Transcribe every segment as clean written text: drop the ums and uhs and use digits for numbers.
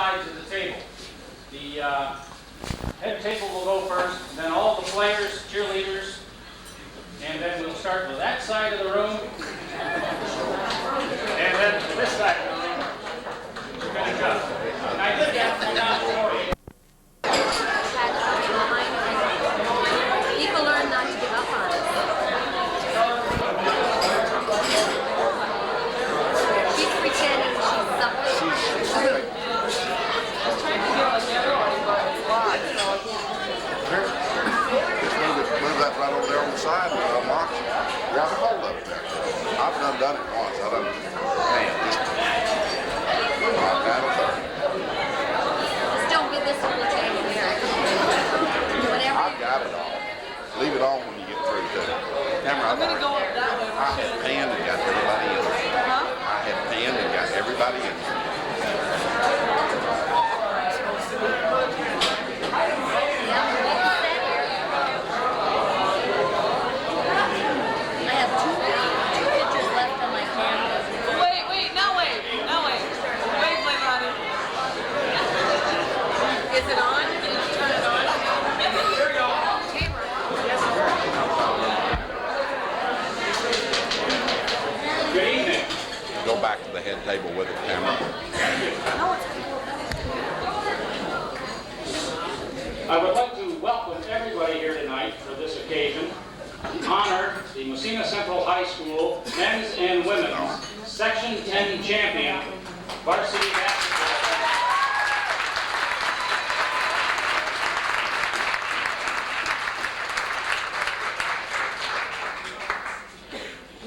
sides of the table. The head table will go first, and then all the players, cheerleaders, and then we'll start with that side of the room, and then this side of the room. Finish up. And I did that one down for you. People learn not to give up on it. She's pretending she's something. I'm trying to get like everybody, but it's locked, so I can't. Move that right over there on the side and unlock it. Grab a hold of it there. I've done it once. I done Just don't give this one a change here. Whatever. I've got it all. Leave it on when you get through too. Camera, I'm gonna go up that way. I had panned and got everybody in there. Huh? I had panned and got everybody in there. I have two pictures left on my camera. Wait, now wait. Wait, Ronnie. Is it on? Can you turn it on? There you go. Camera. Good evening. Go back to the head table with the camera. I would like to welcome everybody here tonight for this occasion. Honor the Massena Central High School men's and women's Section 10 champion varsity basketball.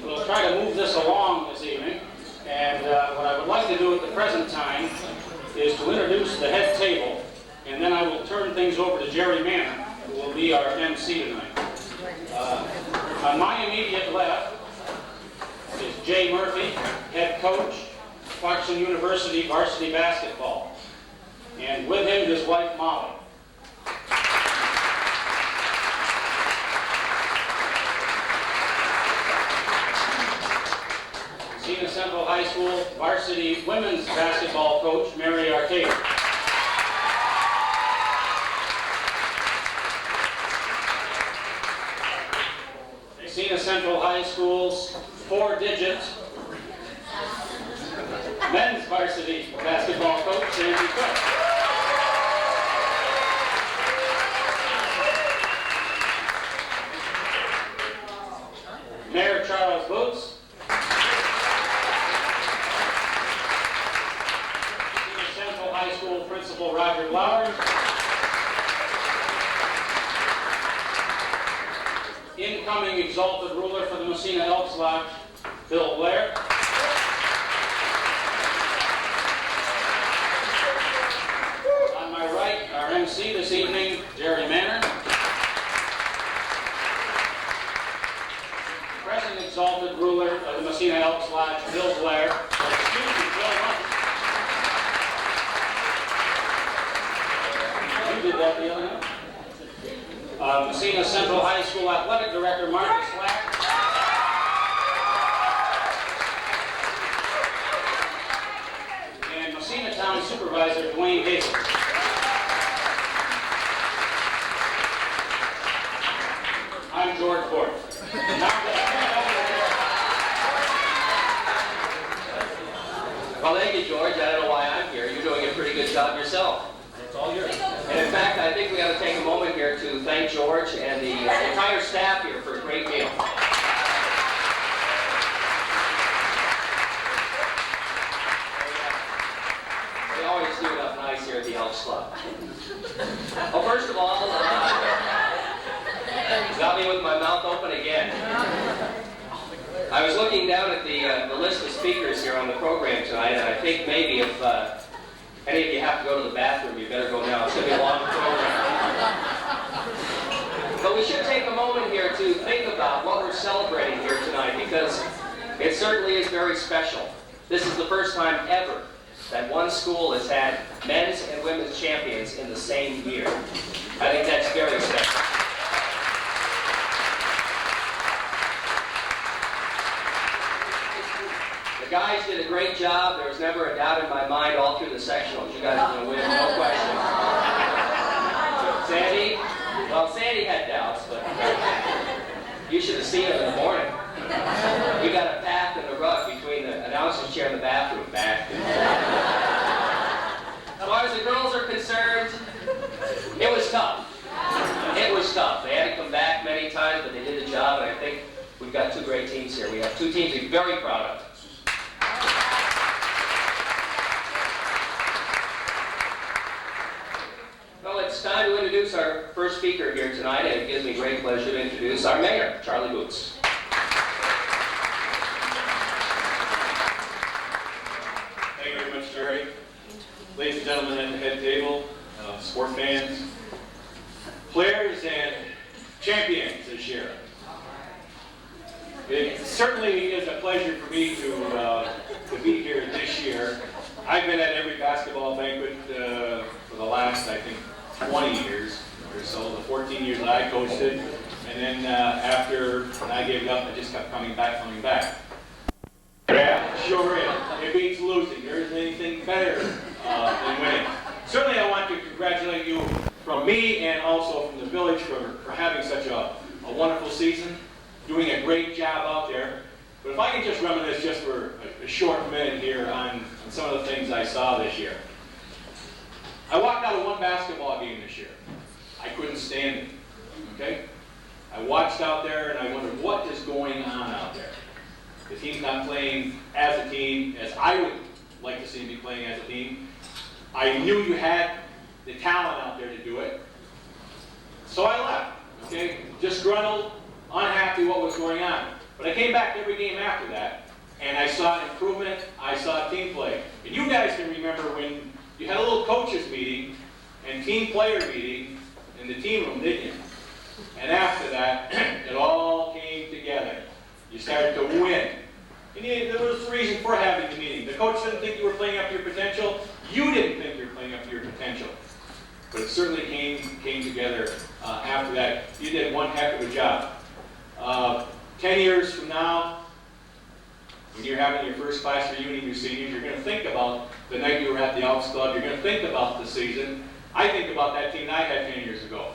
We'll try to move this along this evening, and what I would like to do at the present time is to introduce the head table, and then I will turn things over to Jerry Mann, who will be our MC tonight. On my immediate left is Jay Murphy, head coach, Clarkson University varsity basketball, and with him his wife Molly. Massena Central High School varsity women's basketball coach Mary Arcade. Massena Central High School's four-digit men's varsity basketball coach, Sandy Cook. Mayor Charles Boots. Massena Central High School Principal Roger Blowers. Incoming exalted ruler for the Massena Elks Lodge, Bill Blair. On my right, our MC this evening, Jerry Manor. Present exalted ruler of the Massena Elks Lodge, Bill Blair. Excuse me, Bill Hunt. You did that the other night? Massena Central High School Athletic Director Marcus Slack. And Massena Town Supervisor Dwayne Hazel. I'm George Ford. Well, thank you, George. I don't know why I'm here. You're doing a pretty good job yourself. It's all yours. And in fact, I think we ought to take a moment here to thank George and the entire staff here for a great meal. They always do it up nice here at the Elks Club. Well, first of all, got me with my mouth open again. I was looking down at the list of speakers here on the program tonight, and I think maybe if any of you have to go to the bathroom, you better go now. It's going to be a long program. But we should take a moment here to think about what we're celebrating here tonight, because it certainly is very special. This is the first time ever that one school has had men's and women's champions in the same year. I think that's very special. The guys did a great job. There was never a doubt in my mind all through the sectionals. You guys are going to win, no question. Sandy? Well, Sandy had doubts, but you should have seen him in the morning. We got a path and a rug between the announcer's chair and the bathroom back. As far as the girls are concerned, it was tough. It was tough. They had to come back many times, but they did the job, and I think we've got two great teams here. We have two teams to be very proud of. Well, it's time to introduce our first speaker here tonight, and it gives me great pleasure to introduce our mayor, Charlie Boots. Thank you very much, Jerry. Ladies and gentlemen at the head table, sport fans, players, and champions this year. It certainly is a pleasure for me to be here this year. I've been at every basketball banquet for the last, I think, 20 years or so, the 14 years that I coached it. And then after when I gave it up, I just kept coming back. Yeah, sure is. It beats losing. There isn't anything better than winning. Certainly I want to congratulate you from me and also from the village for having such a wonderful season, doing a great job out there. But if I can just reminisce just for a short minute here on some of the things I saw this year. I walked out of one basketball game this year. I couldn't stand it, okay? I watched out there and I wondered what is going on out there. The team's not playing as a team as I would like to see them be playing as a team. I knew you had the talent out there to do it. So I left, okay? Disgruntled, unhappy what was going on. But I came back every game after that, and I saw improvement, I saw team play. And you guys can remember when you had a little coaches meeting and team player meeting in the team room, didn't you? And after that, it all came together. You started to win. And there was a reason for having the meeting. The coach didn't think you were playing up to your potential. You didn't think you were playing up to your potential. But it certainly came together after that. You did one heck of a job. 10 years from now, when you're having your first class reunion, your seniors, you're going to think about the night you were at the Elks Club. You're going to think about the season. I think about that team that I had 10 years ago.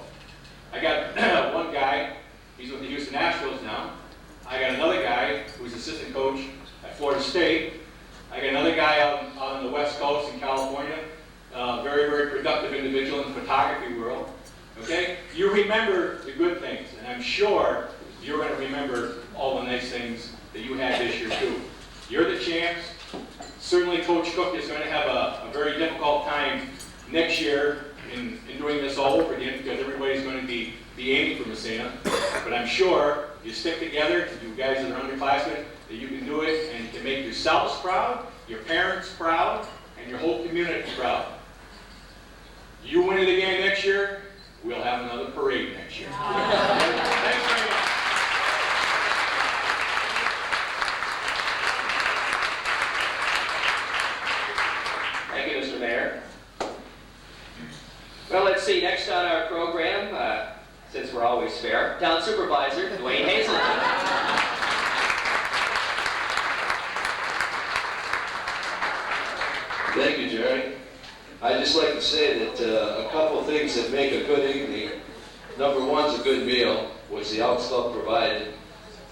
I got one guy, he's with the Houston Astros now. I got another guy who's assistant coach at Florida State. I got another guy out on the West Coast in California. Very, very productive individual in the photography world. Okay? You remember the good things, and I'm sure you're going to remember all the nice things that you had this year too. You're the champs. Certainly Coach Cook is going to have a very difficult time next year in doing this all over again because everybody's going to be aiming for Massena. But I'm sure if you stick together, you guys that are underclassmen, that you can do it and you can make yourselves proud, your parents proud, and your whole community proud. You win it again next year, we'll have another parade next year. Thanks very much. Thank you, Mr. Mayor. Well, let's see, next on our program, since we're always fair, Town Supervisor Dwayne Hazelton. Thank you, Jerry. I'd just like to say that a couple of things that make a good evening. Number one is a good meal, which the Elks Club provided.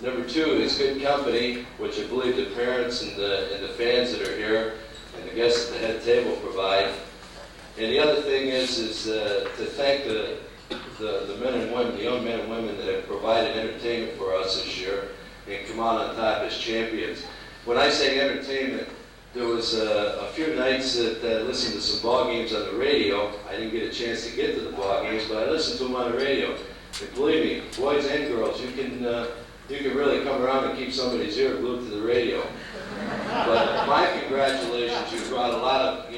Number two is good company, which I believe the parents and the fans that are here and the guests at the head table provide. And the other thing is to thank the men and women, the young men and women that have provided entertainment for us this year and come out on top as champions. When I say entertainment, there was a few nights that I listened to some ball games on the radio. I didn't get a chance to get to the ball games, but I listened to them on the radio. And believe me, boys and girls, you can really come around and keep somebody's ear glued to the radio. But my congratulations, you brought a lot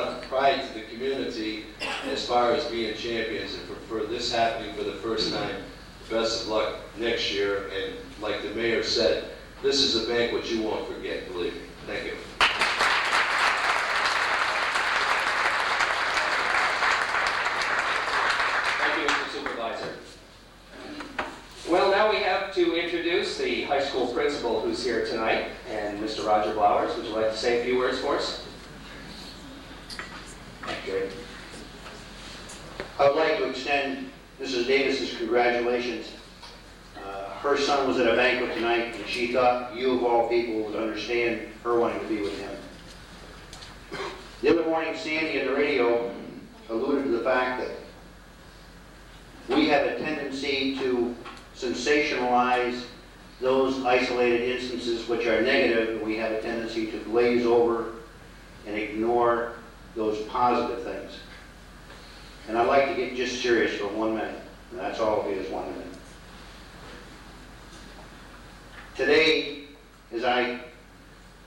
of pride to the community as far as being champions, and for this happening for the first time. Best of luck next year, and like the mayor said, this is a banquet you won't forget, believe me. Thank you. Thank you, Mr. Supervisor. Well, now we have to introduce introduce the high school principal who's here tonight, and Mr. Roger Blowers. Would you like to say a few words for us? Okay. I would like to extend Mrs. Davis's congratulations. Her son was at a banquet tonight, and she thought you of all people would understand her wanting to be with him. The other morning, Sandy on the radio alluded to the fact that we have a tendency to sensationalize those isolated instances which are negative, and we have a tendency to glaze over and ignore those positive things. And I'd like to get just serious for 1 minute, and that's all of it is 1 minute. Today, as I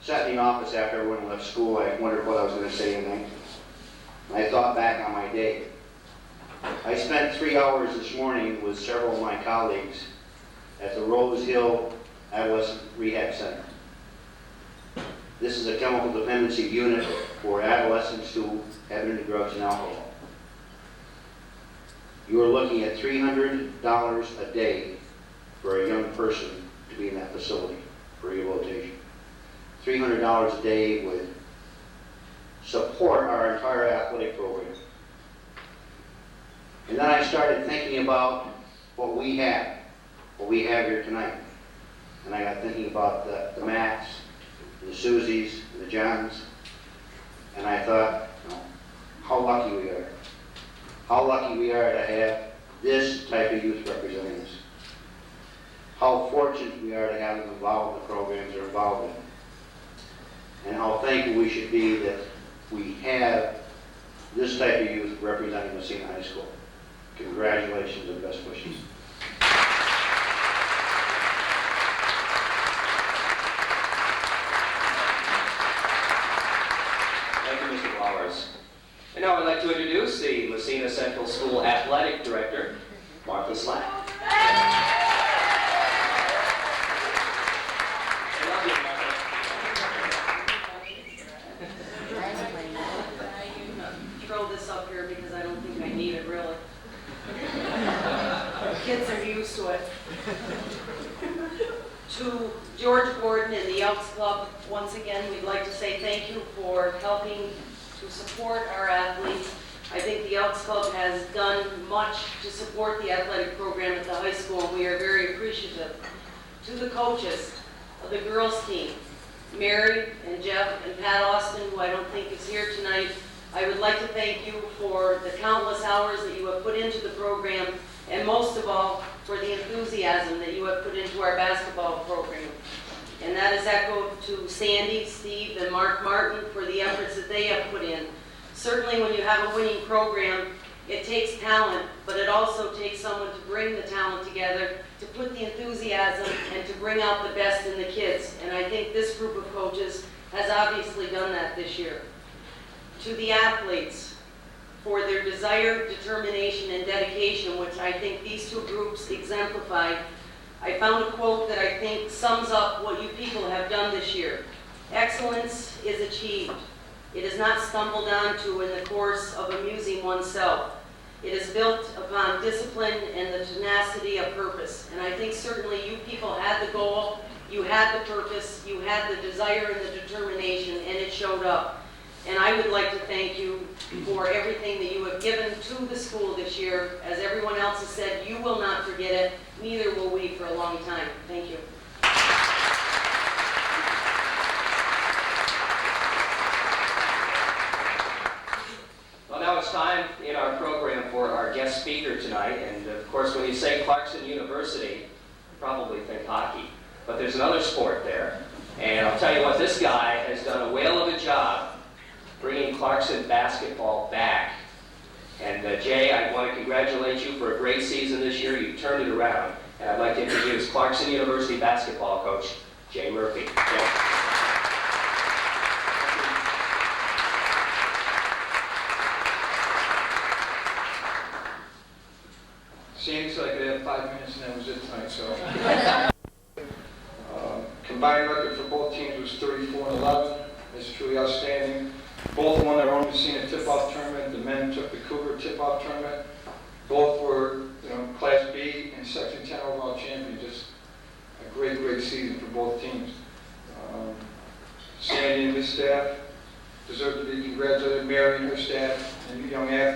sat in the office after everyone left school, I wondered what I was going to say tonight. And I thought back on my day. I spent 3 hours this morning with several of my colleagues at the Rose Hill Adolescent Rehab Center. This is a chemical dependency unit for adolescents who have been into drugs and alcohol. You are looking at $300 a day for a young person to be in that facility for rehabilitation. $300 a day would support our entire athletic program. And then I started thinking about what we have here tonight. And I got thinking about the Matts, the Susies, the Johns, and I thought, how lucky we are. How lucky we are to have this type of youth representing us. How fortunate we are to have them involved in the programs they're involved in. And how thankful we should be that we have this type of youth representing Massena High School. Congratulations and best wishes. Thank you, Mr. Blowers. And now I'd like to introduce the Massena Central School Athletic Director, Martha Slack. Throw this up here because I don't think I need it really. Kids are used to it. To George Gordon and the Elks Club, once again, we'd like to say thank you for helping to support our athletes. I think the Elks Club has done much to support the athletic program at the high school, and we are very appreciative. To the coaches of the girls team, Mary and Jeff and Pat Austin, who I don't think is here tonight, I would like to thank you for the countless hours that you have put into the program, and most of all, for the enthusiasm that you have put into our basketball program. And that is echoed to Sandy, Steve, and Mark Martin for the efforts that they have put in. Certainly when you have a winning program, it takes talent, but it also takes someone to bring the talent together, to put the enthusiasm, and to bring out the best in the kids. And I think this group of coaches has obviously done that this year. To the athletes, for their desire, determination, and dedication, which I think these two groups exemplify, I found a quote that I think sums up what you people have done this year. Excellence is achieved. It is not stumbled onto in the course of amusing oneself. It is built upon discipline and the tenacity of purpose. And I think certainly you people had the goal, you had the purpose, you had the desire and the determination, and it showed up. And I would like to thank you for everything that you have given to the school this year. As everyone else has said, you will not forget it. Neither will we for a long time. Thank you. Well, now it's time in our program for our guest speaker tonight. And of course, when you say Clarkson University, you probably think hockey. But there's another sport there. And I'll tell you what, this guy has done a whale of a job bringing Clarkson basketball back. And Jay, I want to congratulate you for a great season this year. You turned it around. And I'd like to introduce Clarkson University basketball coach, Jay Murphy. Jay. Sandy said I could have 5 minutes and that was it tonight, so. Combined record for both teams was 34-11. It's truly outstanding. Both won their own Massena tip-off tournament. The men took the Cougar tip-off tournament. Both were, Class B and Section 10 overall champions. Just a great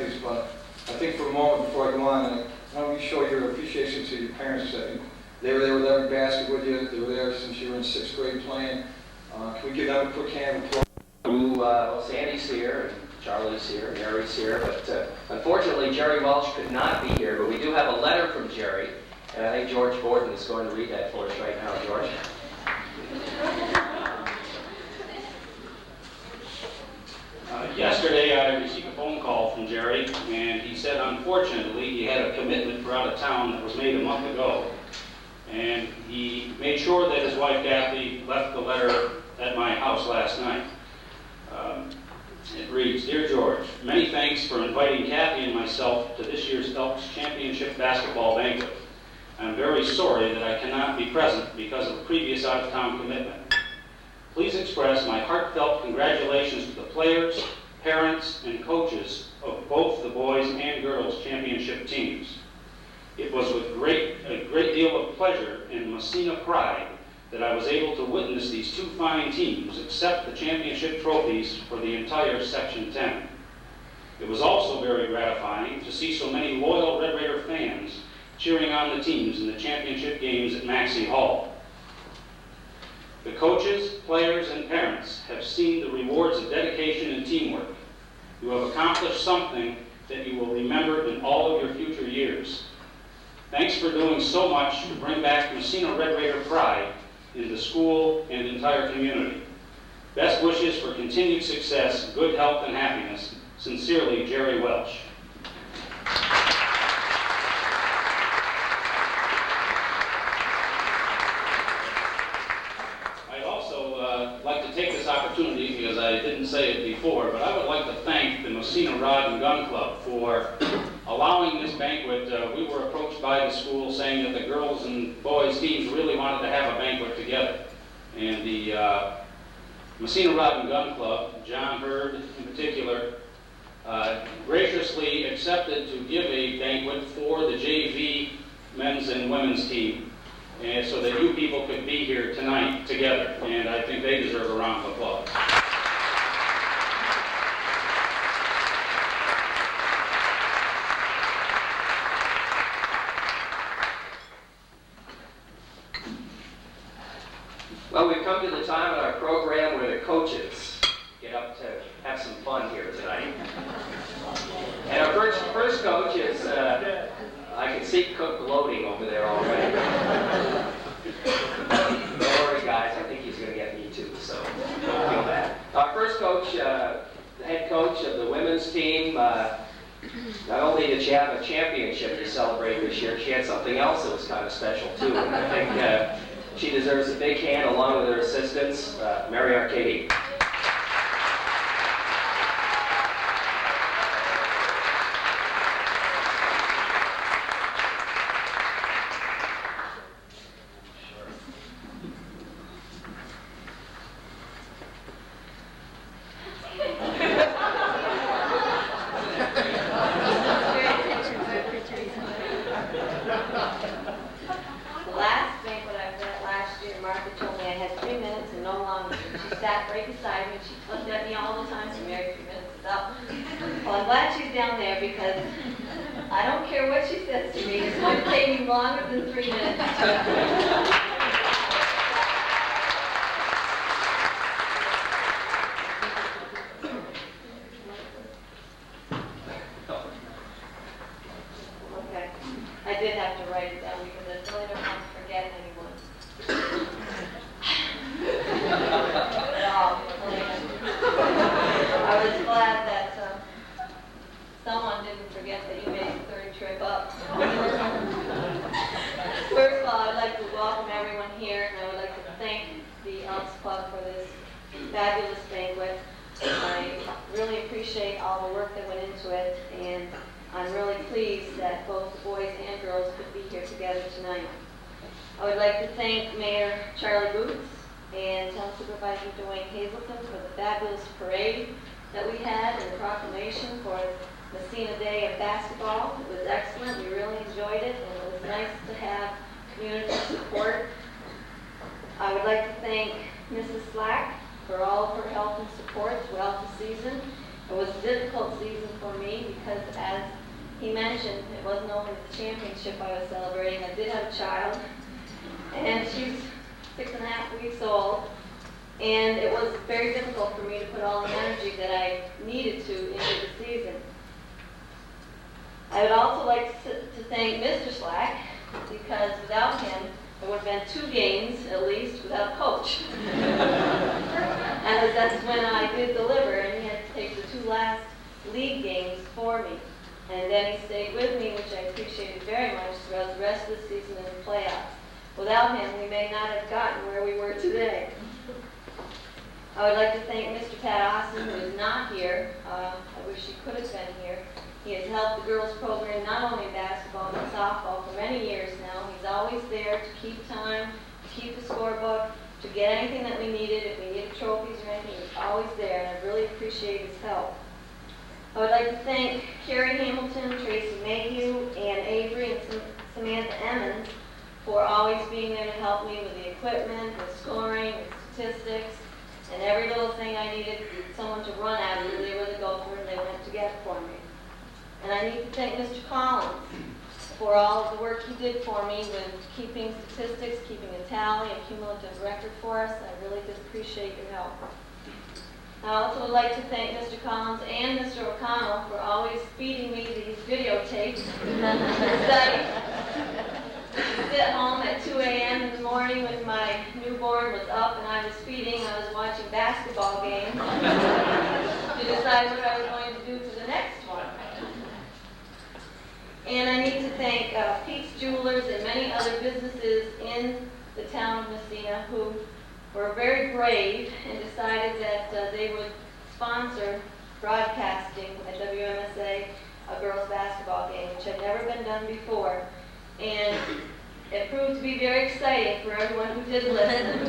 athletes, but I think for a moment before I go on, why don't you show your appreciation to your parents? I think they were there with every basket with you. They were there since you were in 6th grade playing. Can we give them a quick hand of applause? Well, Sandy's here, and Charlie's here, Mary's here, but unfortunately Jerry Welch could not be here, but we do have a letter from Jerry, and I think George Gordon is going to read that for us right now. George? Yesterday I received a phone call from Jerry, and he said unfortunately he had a commitment for out of town that was made a month ago. And he made sure that his wife Kathy left the letter at my house last night. It reads, Dear George, many thanks for inviting Kathy and myself to this year's Elks Championship basketball banquet. I'm very sorry that I cannot be present because of a previous out-of-town commitment. Please express my heartfelt congratulations to the players, parents, and coaches of both the boys and girls championship teams. It was with a great deal of pleasure and Massena pride that I was able to witness these two fine teams accept the championship trophies for the entire Section 10. It was also very gratifying to see so many loyal Red Raider fans cheering on the teams in the championship games at Maxey Hall. The coaches, players, and parents have seen the rewards of dedication and teamwork. You have accomplished something that you will remember in all of your future years. Thanks for doing so much to bring back Massena Red Raider pride in the school and entire community. Best wishes for continued success, good health, and happiness. Sincerely, Jerry Welch. I'd also like to take this opportunity, because I didn't say it before, but I would like to thank the Massena Rod and Gun Club for allowing this banquet. We were approached by the school saying that the girls and boys teams really wanted to have a banquet together. And the Massena Rod and Gun Club, John Hurd in particular, graciously accepted to give a banquet for the JV men's and women's team, and so that you people could be here tonight together. And I think they deserve a round of applause. Well, we've come to the time in our program where the coaches get up to have some fun here tonight. And our first coach is, I can see Cook gloating over there already. Don't worry, guys, I think he's going to get me too, so don't feel bad. Our first coach, the head coach of the women's team, not only did she have a championship to celebrate this year, she had something else that was kind of special too. And I think she deserves a big hand along with her assistants, Mary Arcady. It was a difficult season for me because, as he mentioned, it wasn't only the championship I was celebrating. I did have a child, and she's 6.5 weeks old, and it was very difficult for me to put all the energy that I needed to into the season. I would also like to thank Mr. Slack, because without him, there would have been 2 games, at least, without coach. And that's when I did deliver, and he had to take the 2 last league games for me. And then he stayed with me, which I appreciated very much throughout the rest of the season and the playoffs. Without him, we may not have gotten where we were today. I would like to thank Mr. Pat Austin, who is not here. I wish he could have been here. He has helped the girls program, not only in basketball, but softball for many years now. He's always there to keep time, to keep the scorebook, to get anything that we needed. If we needed trophies or anything, he's always there, and I really appreciate his help. I would like to thank Carrie Hamilton, Tracy Mayhew, Ann Avery, and Samantha Emmons for always being there to help me with the equipment, with scoring, with statistics, and every little thing I needed someone to run after. They were the gopher, and they went to get for me. And I need to thank Mr. Collins for all of the work he did for me with keeping statistics, keeping a tally, and cumulative record for us. I really did appreciate your help. I also would like to thank Mr. Collins and Mr. O'Connell for always feeding me these videotapes to study. I sit home at 2 a.m. in the morning when my newborn was up and I was feeding. I was watching basketball games to decide what I was going to do for the next one. And I need to thank Pete's Jewelers and many other businesses in the town of Massena who were very brave and decided that they would sponsor broadcasting at WMSA a girls' basketball game, which had never been done before. And it proved to be very exciting for everyone who did listen.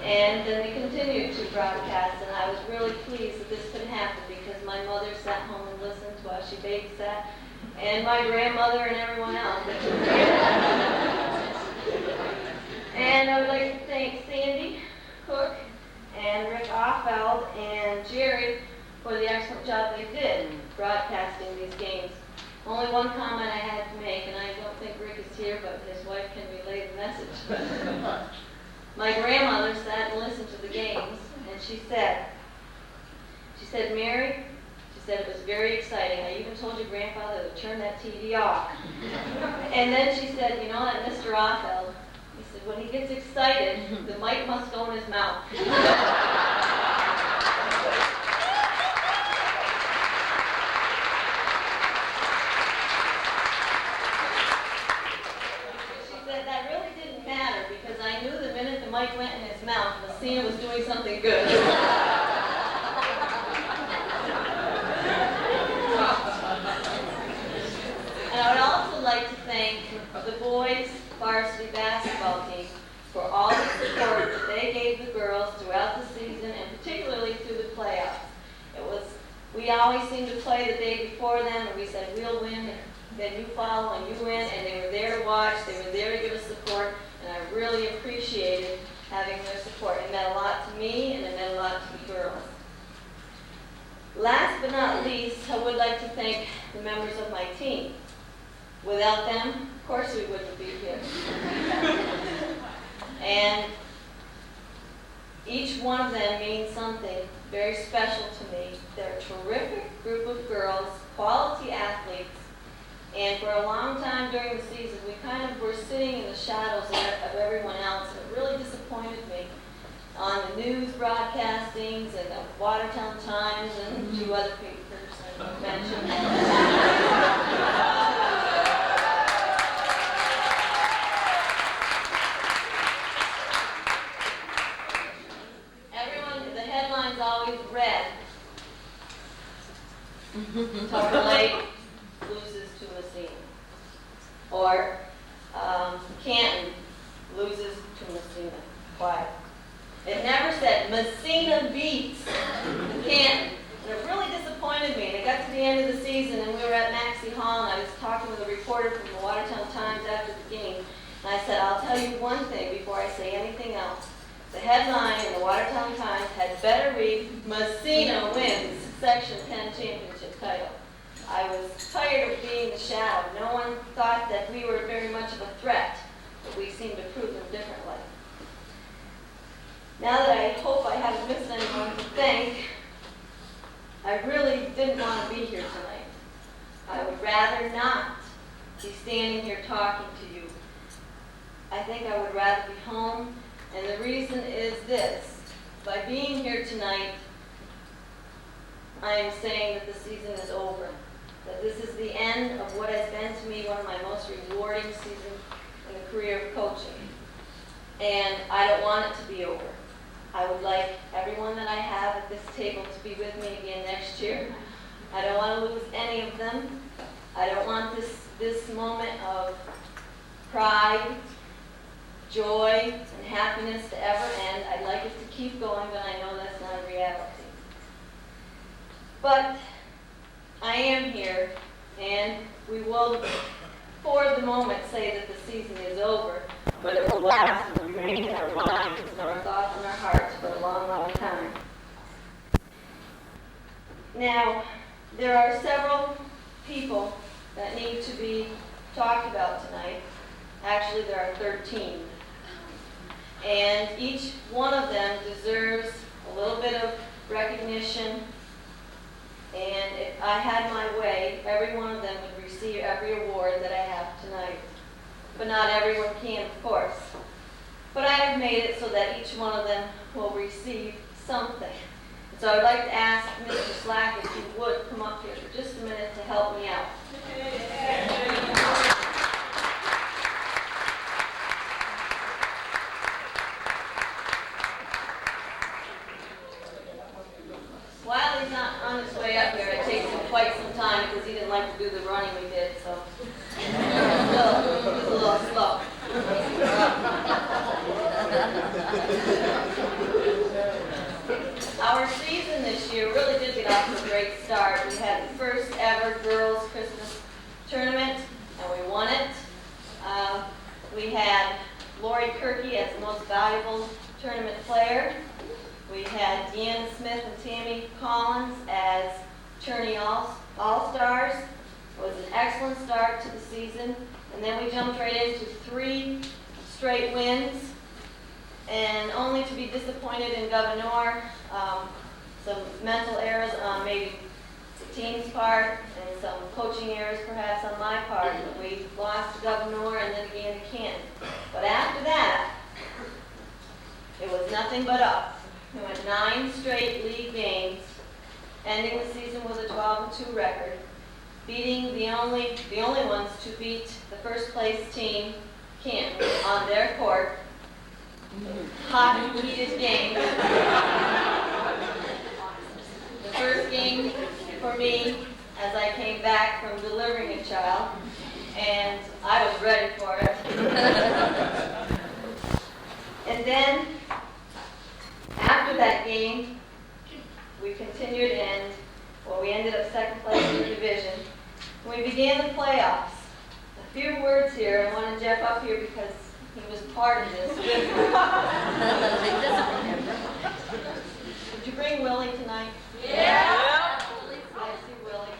And then they continued to broadcast, and I was really pleased that this could happen because my mother sat home and listened while she babysat, and my grandmother and everyone else. And I would like to thank Sandy Cook and Rick Offeld and Jerry for the excellent job they did broadcasting these games. Only one comment I had to make, and I don't think Rick is here, but his wife can relay the message. My grandmother sat and listened to the games, and she said, Mary, she said it was very exciting. I even told your grandfather to turn that TV off. And then she said, you know that Mr. Offeld, he said, when he gets excited, the mic must go in his mouth. Mike went in his mouth, Massena was doing something good. And I would also like to thank the boys varsity basketball team for all the support that they gave the girls throughout the season and particularly through the playoffs. We always seemed to play the day before them and we said, we'll win, then you follow and you win, and they were there to watch, they were there to give us support. And I really appreciated having their support. It meant a lot to me, and it meant a lot to the girls. Last but not least, I would like to thank the members of my team. Without them, of course we wouldn't be here. And each one of them means something very special to me. They're a terrific group of girls, quality athletes, and for a long time during the season, we kind of were sitting in the shadows of everyone else, and it really disappointed me on the news broadcastings and the Watertown Times and a few other papers I mentioned. Everyone, the headlines always read, Tulsa Lake loses to Massena, or Canton loses to Massena. Quiet. It never said Massena beats Canton. And it really disappointed me. And it got to the end of the season, and we were at Maxey Hall, and I was talking with a reporter from the Watertown Times after the game. And I said, I'll tell you one thing before I say anything else. The headline in the Watertown Times had better read, Massena wins. Section 10 championship title. I was tired of being the shadow. No one thought that we were very much of a threat, but we seemed to prove them differently. Now that I hope I haven't missed anyone to thank, I really didn't want to be here tonight. I would rather not be standing here talking to you. I think I would rather be home, and the reason is this. By being here tonight, I am saying that the season is over, that this is the end of what has been to me one of my most rewarding seasons in the career of coaching. And I don't want it to be over. I would like everyone that I have at this table to be with me again next year. I don't want to lose any of them. I don't want this moment of pride, joy, and happiness to ever end. I'd like it to keep going, but I know that's not a reality. But I am here, and we will, for the moment, say that the season is over, but it will last and remain in our minds and our thoughts and our hearts for a long, long time. Now, there are several people that need to be talked about tonight. Actually, there are 13. And each one of them deserves a little bit of recognition. And if I had my way, every one of them would receive every award that I have tonight. But not everyone can, of course. But I have made it so that each one of them will receive something. So I'd like to ask Mr. Slack if he would come up here for just a minute to help me out. While he's not on his way up here, it takes him quite some time because he didn't like to do the running we did, so he's a little slow. Our season this year really did get off to a great start. We had the first ever girls' Christmas tournament, and we won it. We had Lori Kirky as the most valuable tournament player. We had Deanna Smith and Tammy Collins as tourney all-stars. It was an excellent start to the season. And then we jumped right into 3 straight wins. And only to be disappointed in Governor, some mental errors on maybe the team's part and some coaching errors perhaps on my part. But we lost to Governor and then again to Canton. But after that, it was nothing but up. We went 9 straight league games, ending the season with a 12-2 record, beating the only ones to beat the first place team, Canton, on their court. Hot and heated game. The first game for me as I came back from delivering a child, and I was ready for it. And then, after that game, we continued and, we ended up second place in the division. We began the playoffs. A few words here. I wanted Jeff up here because he was part of this. Did you bring Willie tonight? Yeah. I see Willie.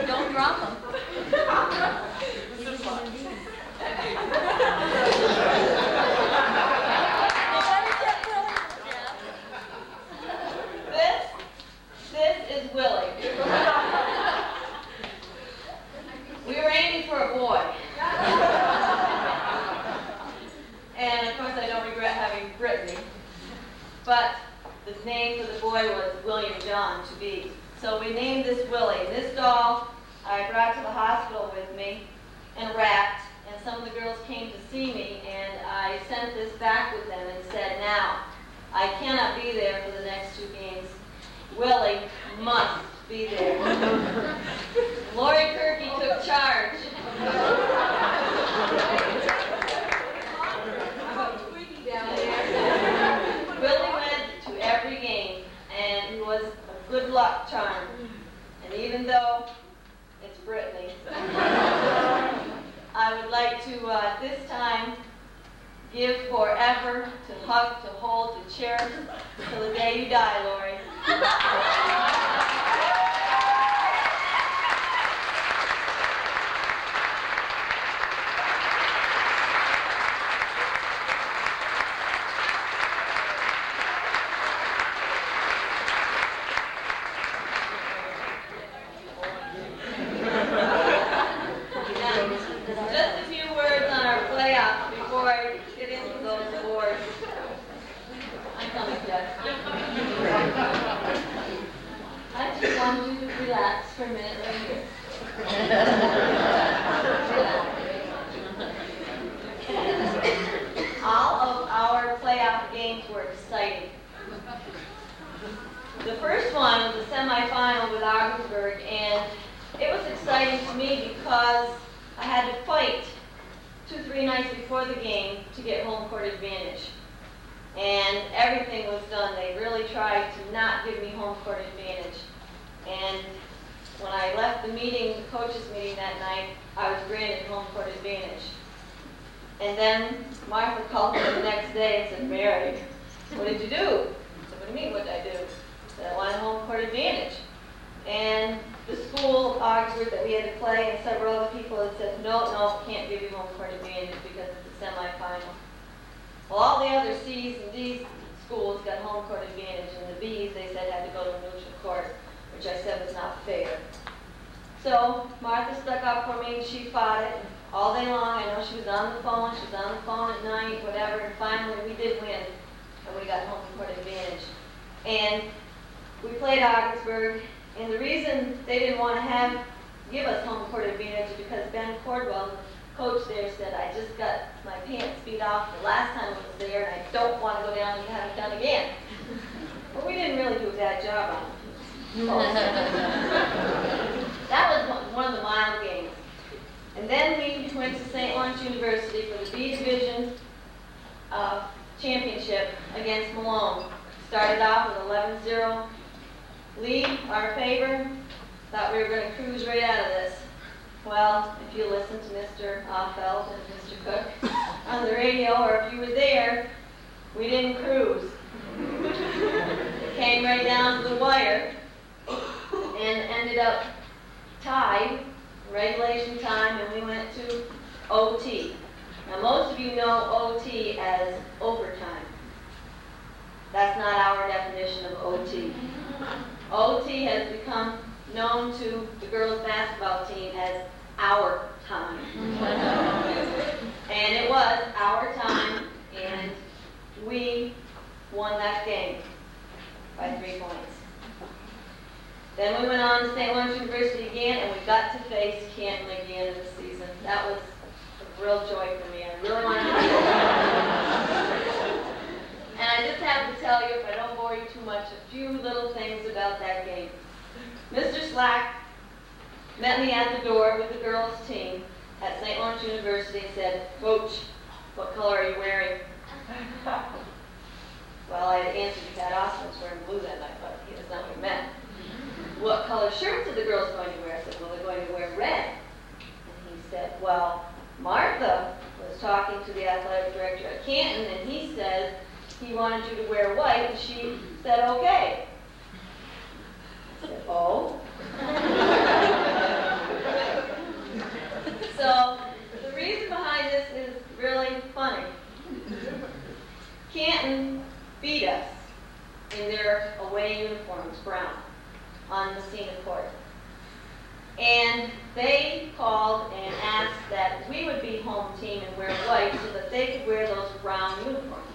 Don't drop them. This is Willie. We were aiming for a boy. And of course I don't regret having Brittany. But the name for the boy was William John to be. So we named this Willie. This doll I brought to the hospital with me and wrapped. And some of the girls came to see me, and I sent this back with them and said, now, I cannot be there for the next 2 games. Willie must be there. Lori Kirky took charge. Willie went to every game, and he was a good luck charm. And even though it's Brittany, I would like to, this time, give forever, to hug, to hold, to cherish, till the day you die, Lori. Just a few words on our playoffs before I get into those awards. I'm coming, Jeff. I just want you to relax for a minute right here. All of our playoff games were exciting. The first one was the semifinal with Augsburg, and it was exciting to me because I had to fight 2-3 nights before the game to get home court advantage. And everything was done. They really tried to not give me home court advantage. And when I left the meeting, the coaches meeting that night, I was granted home court advantage. And then Martha called me the next day and said, "Mary, what did you do?" I said, "What do you mean, what did I do?" I said, "I wanted home court advantage." And the school, Augsburg, that we had to play, and several other people had said, no, can't give you home court advantage because it's a semifinal. Well, all the other C's and D's schools got home court advantage, and the B's, they said, had to go to a neutral court, which I said was not fair. So Martha stuck up for me, and she fought it all day long. I know she was on the phone at night, whatever, and finally we did win, and we got home court advantage. And we played Augsburg, and the reason they didn't want to give us home court advantage is because Ben Cordwell, the coach there, said, "I just got my pants beat off the last time I was there, and I don't want to go down and have it done again." But we didn't really do a bad job on it. That was one of the mild games. And then we went to St. Lawrence University for the B Division championship against Malone. Started off with 11-0 lead, our favor. Thought we were going to cruise right out of this. Well, if you listen to Mr. Offeld and Mr. Cook on the radio, or if you were there, we didn't cruise. It came right down to the wire and ended up tied, regulation time, and we went to OT. Now, most of you know OT as overtime. That's not our definition of OT. OT has become known to the girls' basketball team as our time. And it was our time, and we won that game by 3 points. Then we went on to St. Lawrence University again, and we got to face Canton again in the season. That was a real joy for me. I really wanted to do that. And I just have to tell you, if I don't bore you too much, a few little things about that game. Mr. Slack met me at the door with the girls' team at St. Lawrence University and said, "Coach, what color are you wearing?" Well, I answered that Austin was wearing blue that night, but that's not what he meant. "What color shirts are the girls going to wear?" I said, "Well, they're going to wear red." And he said, "Well, Martha was talking to the athletic director at Canton, and he said he wanted you to wear white, and she said, okay." I said, "Oh?" So the reason behind this is really funny. Canton beat us in their away uniforms, brown, on Massena court. And they called and asked that we would be home team and wear white so that they could wear those brown uniforms.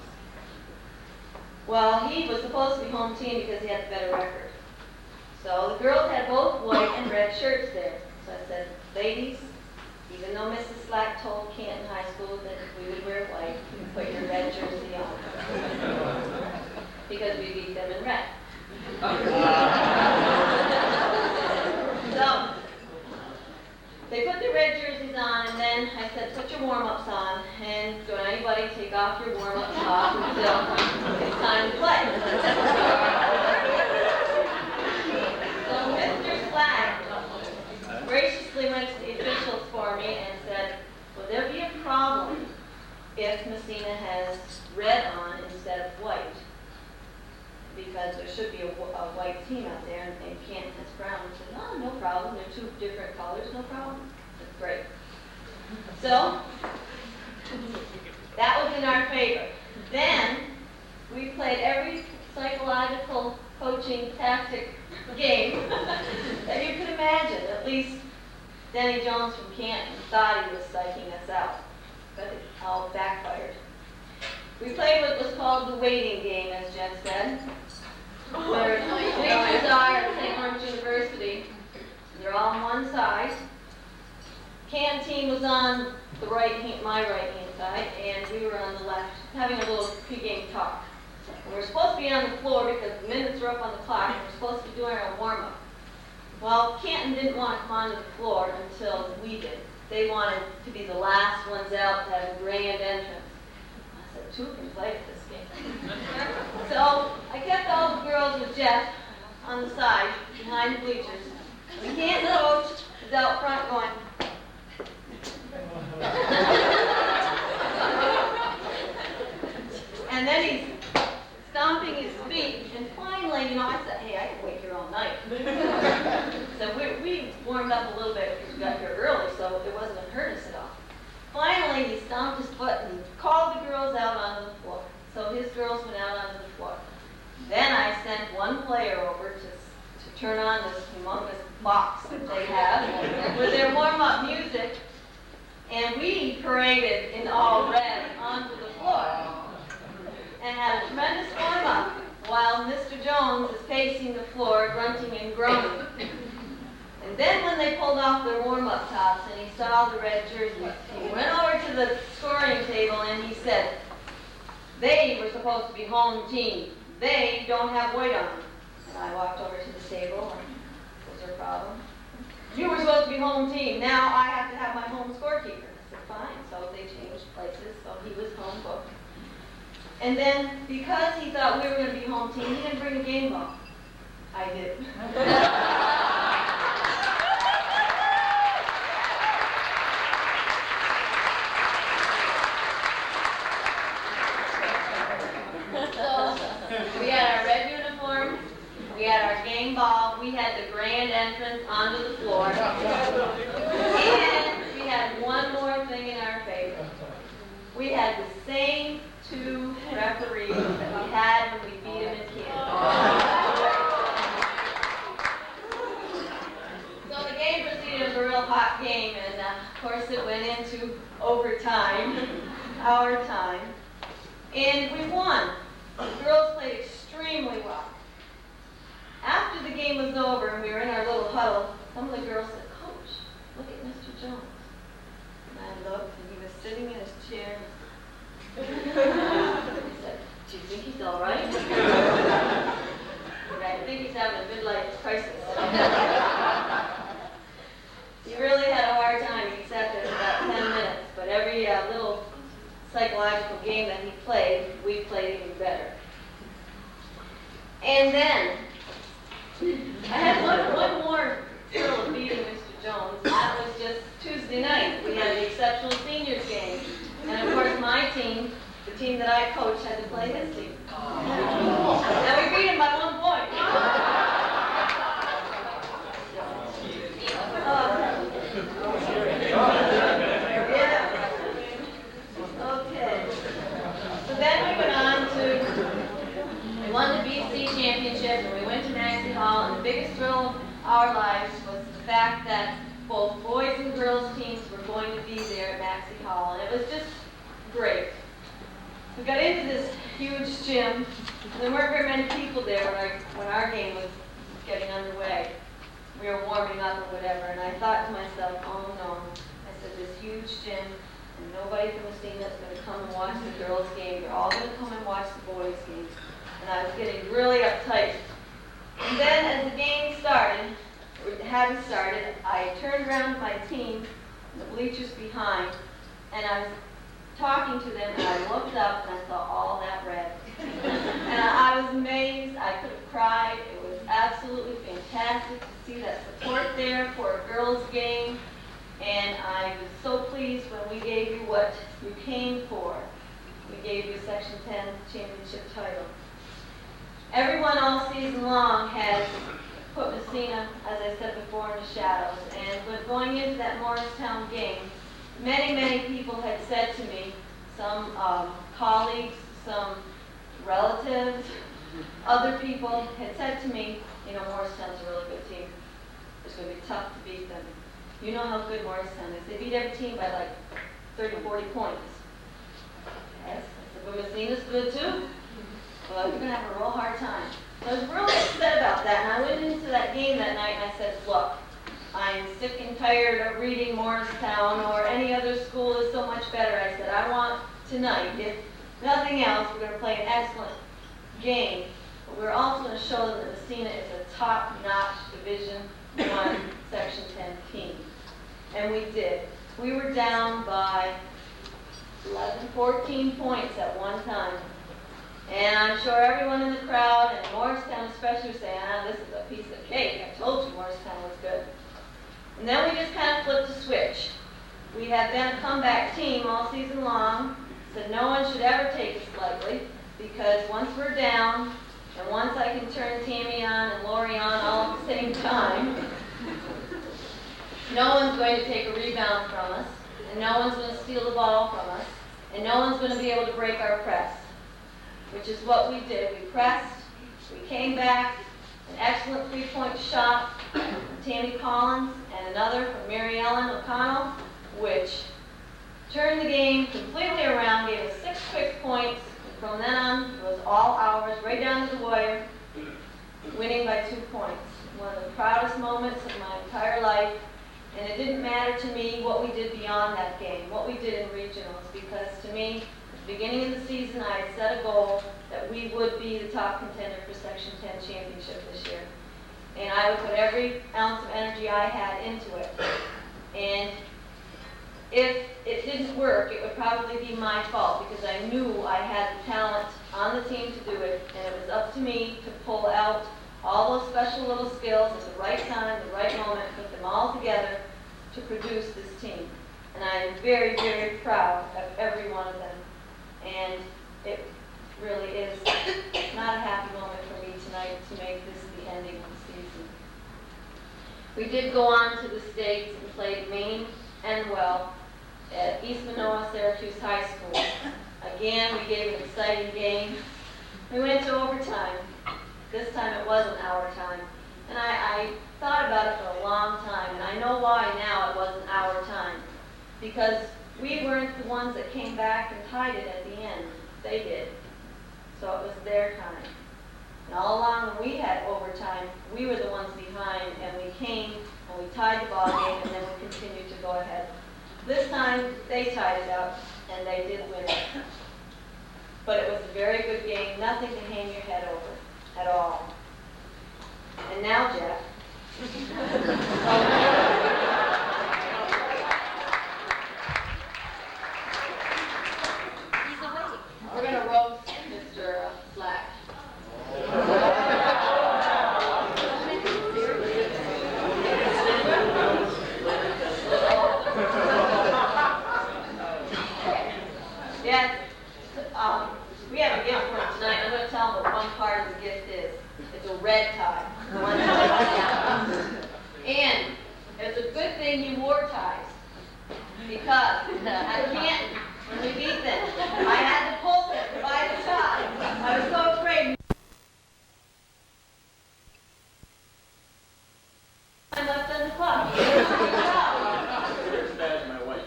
Well, he was supposed to be home team because he had the better record. So the girls had both white and red shirts there. So I said, "Ladies, even though Mrs. Slack told Canton High School that we would wear white, you can put your red jersey on." Because we beat them in red. So they put the red jerseys on, and then I said, "Put your warm-ups on, and don't anybody take off your warm-ups off until it's time to play." So Mr. Slack graciously went to the officials for me and said, "Will there be a problem if Massena has a white team out there, and Canton has brown. I said, oh, no problem. They're two different colors, no problem. That's great. So, that was in our favor. Then, we played every psychological coaching tactic game that you could imagine. At least Denny Jones from Canton thought he was psyching us out, but it all backfired. We played what was called the waiting game, as Jeff said, where bleachers are at St. Lawrence University. They're all on one side. Canton team was on the my right-hand side, and we were on the left, having a little pre-game talk. And we were supposed to be on the floor because the minutes were up on the clock, and we were supposed to be doing our warm-up. Well, Canton didn't want to come onto the floor until we did. They wanted to be the last ones out to have a grand entrance. I said, two can play at this game. So I kept all the girls with Jeff on the side, behind the bleachers. The Canton coach is out front going, and then he's stomping his feet, and finally, I said, hey, I can wait here all night. So we warmed up a little bit because we got here early, so it wasn't going to hurt us at all. Finally, he stomped his foot and called the girls out onto the floor. So his girls went out onto the floor. Then I sent one player over to turn on this humongous box that they have with their warm-up music, and we paraded in all red onto the floor and had a tremendous warm-up while Mr. Jones is pacing the floor, grunting and groaning. And then when they pulled off their warm-up tops and he saw the red jerseys, he went over to the scoring table and he said, they were supposed to be home team. They don't have white on them. And I walked over to the table and, was there a problem? You were supposed to be home team. Now I have to have my home scorekeeper. I said, fine. So they changed places, so he was home cook. And then, because he thought we were going to be home team, he didn't bring a game ball. I did. So, we had our red uniform, we had our game ball, we had the grand entrance onto the floor, and we had one more thing in our favor. We had the same two referees that we had when we beat them in Canton. So the game proceeded as a real hot game, and of course it went into overtime, our time, and we won. The girls played extremely well. After the game was over and we were in our little huddle, some of the girls said, Coach, look at Mr. Jones. And I looked, and he was sitting in his chair. I said, do you think he's all right? And I think he's having a midlife crisis. He really had a hard time. He sat there for about 10 minutes. But every little psychological game that he played, we played even better. And then, I had one more thrill of beating Mr. Jones. That was just Tuesday night. We had the exceptional seniors game. And of course, my team, the team that I coached, had to play his team. And we beat him by 1 point. Okay. So then we went on to, we won the BC championship, and we went to Maxey Hall, and the biggest thrill of our lives was the fact that both boys and girls teams were going to be there at Maxey Hall, and it was just great. We got into this huge gym, and there weren't very many people there when our game was getting underway. We were warming up or whatever, and I thought to myself, oh no. I said, this huge gym, and nobody from Massena is going to come and watch the girls' game. They're all going to come and watch the boys' game. And I was getting really uptight. And then as the game started, or it hadn't started, I turned around to my team, the bleachers behind, and I was talking to them, and I looked up and I saw all that red. And I was amazed. I could have cried. It was absolutely fantastic to see that support there for a girls' game. And I was so pleased when we gave you what you came for. We gave you a Section 10 championship title. Everyone all season long has put Massena, as I said before, in the shadows. And when going into that Morristown game, many, many people had said to me, some colleagues, some relatives, other people had said to me, you know, Morristown's a really good team. It's going to be tough to beat them. You know how good Morristown is. They beat every team by like 30, 40 points. Yes, but Massena's good too. Well, you're going to have a real hard time. So I was really upset about that, and I went into that game that night and I said, look, I'm sick and tired of reading Morristown or any other school is so much better. I said, I want tonight, if nothing else, we're going to play an excellent game, but we're also going to show them that Massena is a top-notch Division I Section 10 team. And we did. We were down by 11, 14 points at one time. And I'm sure everyone in the crowd, and Morristown especially, was saying, this is a piece of cake. I told you Morristown was good. And then we just kind of flipped the switch. We have been a comeback team all season long, said no one should ever take us lightly, because once we're down, and once I can turn Tammy on and Lori on all at the same time, no one's going to take a rebound from us, and no one's going to steal the ball from us, and no one's going to be able to break our press, which is what we did. We pressed, we came back, an excellent three-point shot from Tammy Collins, and another from Mary Ellen O'Connell, which turned the game completely around, gave us 6 quick points. From then on, it was all ours, right down to the wire, winning by 2 points. One of the proudest moments of my entire life, and it didn't matter to me what we did beyond that game, what we did in regionals, because to me, at the beginning of the season, I had set a goal that we would be the top contender for Section 10 championship this year. And I would put every ounce of energy I had into it. And if it didn't work, it would probably be my fault, because I knew I had the talent on the team to do it, and it was up to me to pull out all those special little skills at the right time, the right moment, put them all together to produce this team. And I am very, very proud of every one of them. And it really is not a happy moment for me tonight to make this the ending of the season. We did go on to the States and played Maine and well at East Manoa Syracuse High School. Again, we gave an exciting game. We went to overtime. This time it wasn't our time. And I thought about it for a long time, and I know why now it wasn't our time. Because we weren't the ones that came back and tied it at the end. They did. So it was their time. And all along when we had overtime, we were the ones behind, and we came and we tied the ball game, and then we continued to go ahead. This time, they tied it up, and they did win it. But it was a very good game, nothing to hang your head over at all. And now, Jeff. We're going to roast Mr. Slack. Yes, we have a gift for him tonight. I'm going to tell him what one part of the gift is. It's a red tie. And it's a good thing you wore ties, because at Canton, when we beat them, I had to pull them to buy the tie. I was so afraid. I left on the clock. You're as bad as my wife.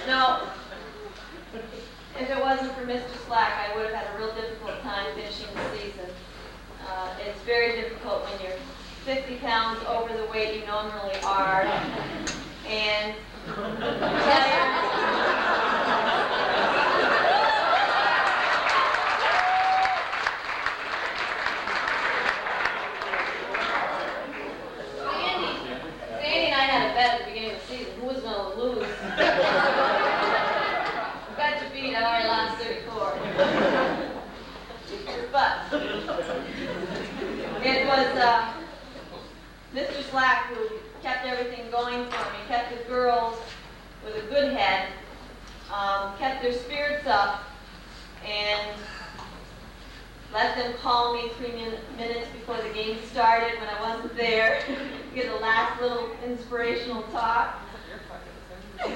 No. If it wasn't for Mr. Slack, I would have had a real difficult time finishing the season. It's very difficult when you're 50 pounds over the weight you normally are, and Sandy and I had a bet at the beginning of the season who was going to lose. Bet to beat, I already lost 34. But it was Mr. Slack who kept everything going for me, kept the girls kept their spirits up and let them call me 3 minutes before the game started when I wasn't there to get the last little inspirational talk. And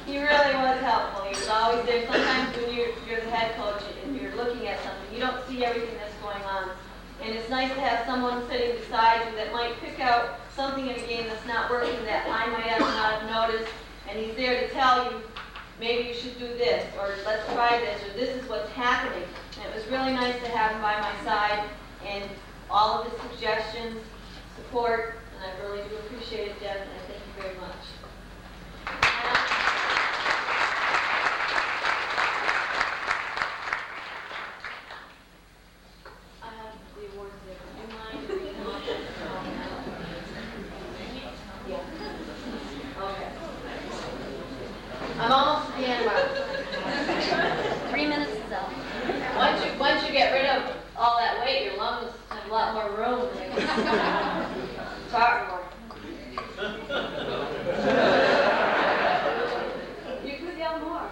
he really was helpful. He was always there. Sometimes when you're the head coach and you're looking at something, you don't see everything that's going on. And it's nice to have someone sitting beside you that might pick out something in a game that's not working that I might not have noticed, and he's there to tell you, maybe you should do this, or let's try this, or this is what's happening. And it was really nice to have him by my side, and all of his suggestions, support, and I really do appreciate it, Deb, and I thank you very much. I have the awards there. Do you mind reading them off? Yeah. Okay. I'm almost at the end, Mark. 3 minutes is up. Once you get rid of all that weight, your lungs have a lot more room to talk more. You could yell more.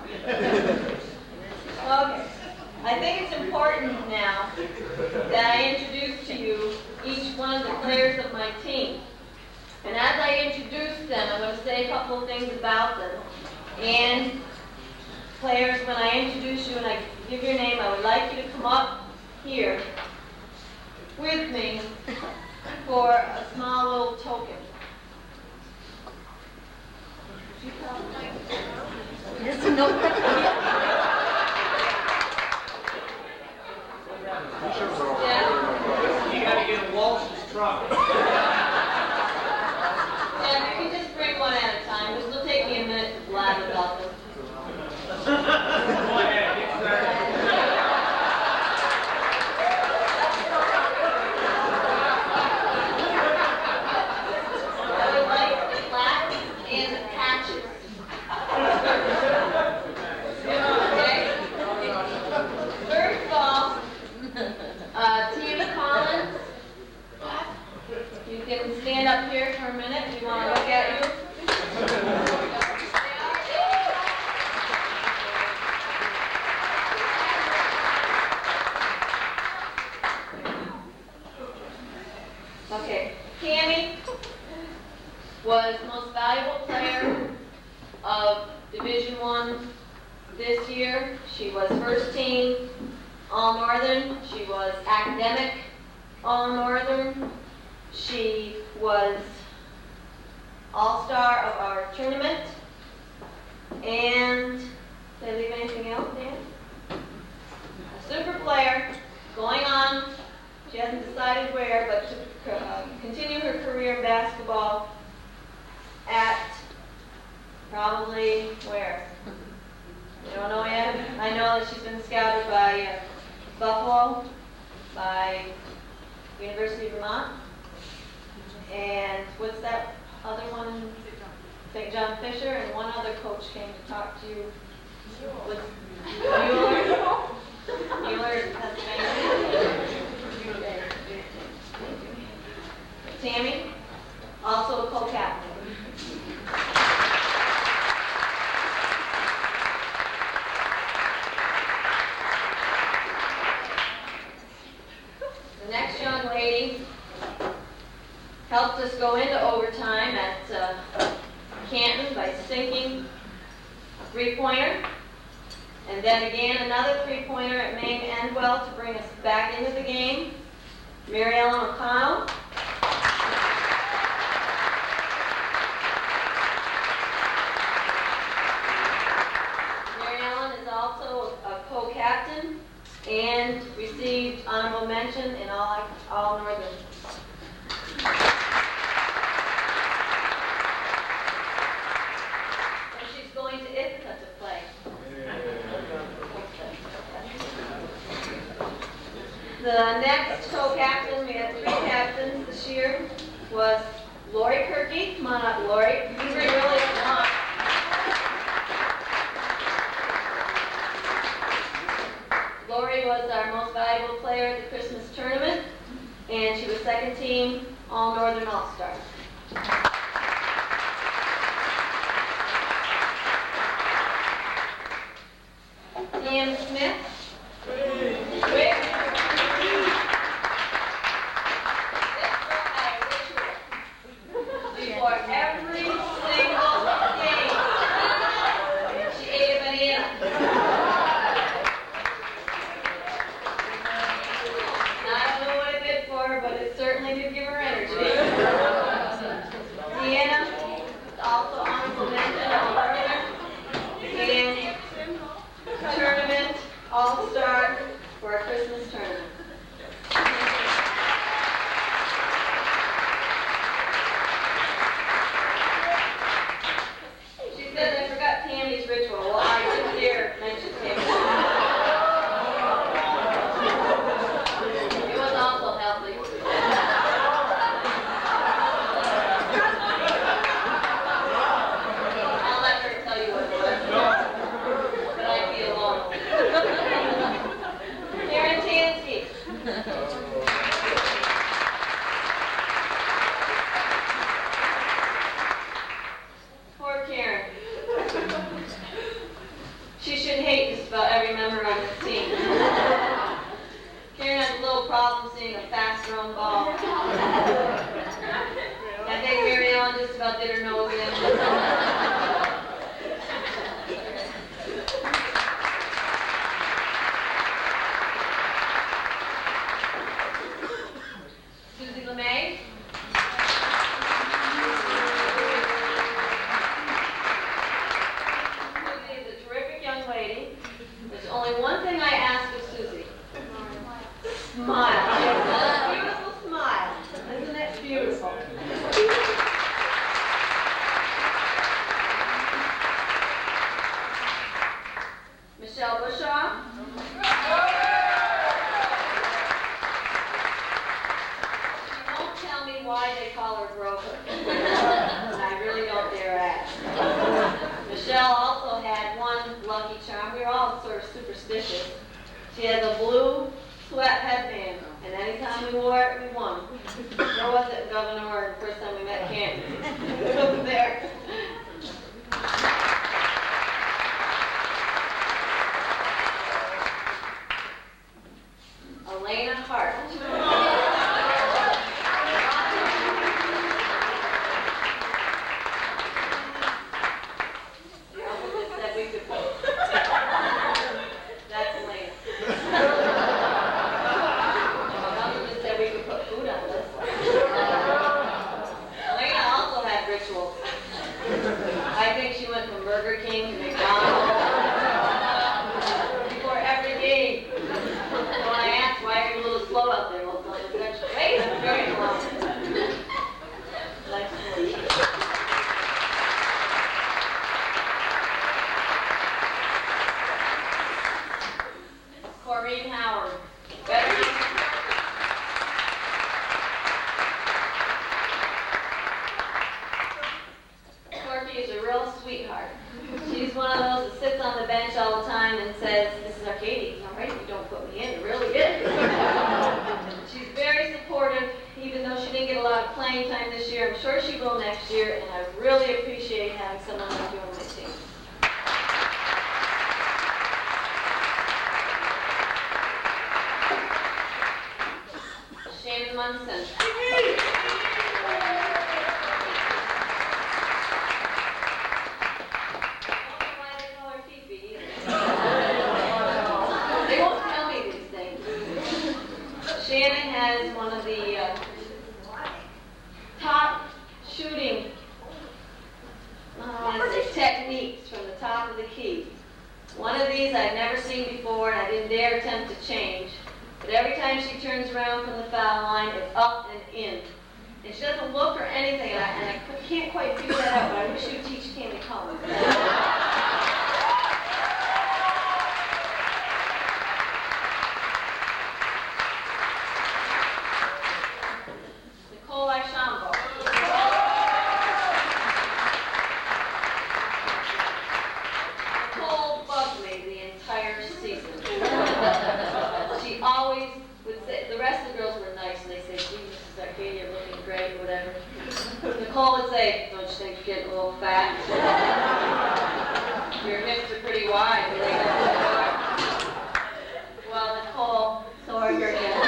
Okay. I think it's important now that I introduce to you each one of the players of my team. And as I introduce them, I'm going to say a couple of things about them. And players, when I introduce you and I give your name, I would like you to come up here with me for a small little token. Yes, no. Yeah? You gotta get a Walsh's truck. Yeah, you can just bring one at a time. This will take me a minute to blab about them. Go ahead, get started. I would like the plaques and the patches. Okay? First of all, Tina Collins, you can stand up here for a minute if you want to look at you. Okay, Tammy was most valuable player of Division I this year. She was first team All-Northern. She was academic All-Northern. She was all-star of our tournament. And did I leave anything else, Dan? A super player going on. She hasn't decided where, but to continue her career in basketball at probably where? You don't know yet? I know that she's been scouted by Buffalo, by University of Vermont, and what's that other one? St. John Fisher, and one other coach came to talk to you. Was Mueller in Pennsylvania. Tammy, also a co-captain. The next young lady helped us go into overtime at Canton by sinking a three-pointer. And then again, another three-pointer at Maine Endwell to bring us back into the game. Mary Ellen O'Connell. Mary Ellen is also a co-captain and received honorable mention in all Northern. And she's going to Ithaca to play. The next co-captain, we had 3 captains this year, was Lori Kirky. Come on up, Lori. These are really fun. Lori was our most valuable player at the Christmas tournament, and she was second team All-Northern All-Star. Ian Smith. Wait. Before every single game, she ate a banana. I don't know what it did for her, but it certainly did give her energy. Deanna, also honorable mention, all-runner, and tournament all-star for our Christmas tournament. She said I forgot Tammy's ritual. Well, I didn't dare mention Tammy's ritual. It was also healthy. I'll let her tell you what it was. But I'd be alone. Karen Tansky. Poor Karen. She should hate just about every member on this team. Karen has a little problem seeing a fast-thrown ball. I think Mary Ellen just about did her nose in. Susie LeMay. Susie is a terrific young lady. There's only one thing I ask of Susie. Smile. A beautiful smile. Isn't it beautiful? Michelle Bushaw. She won't tell me why they call her Grover. And I really don't dare ask. Michelle also had one lucky charm. We were all sort of superstitious. She has a blue sweat headband, and anytime we wore it, we won. Where was it, Governor, or the first time we met Canton? It was there. Elena Hart. The uncle just said we could vote. That's Elena. The uncle just said we could put food on this. Elena also had rituals. I think she went from Burger King to McDonald's before every game. So when I asked why are you a little slow out there, well, that's great. I'm very slow. Nice to meet you. Corrine Howard. Veteran. Corky is a real sweetheart. She's one of those that sits on the bench all the time and says, Mrs. Arcady, all right, you don't put me in. It really is. She's very supportive, even though she didn't get a lot of playing time this year. I'm sure she will next year, and I really appreciate having someone like you on my team. Shannon Munson. They won't tell me these things. Shannon has one of the top shooting techniques from the top of the key. One of these I've never seen before, and I didn't dare attempt to change. But every time she turns around from the foul line, it's up and in. And she doesn't look or anything, and I can't quite figure that out, but I wish you'd teach Tammy Collins. Nicole Ashambo. Nicole bugged me the entire season. Nicole would say, don't you think you're getting a little fat? Your hips are pretty wide. Well, Nicole, so are your hips.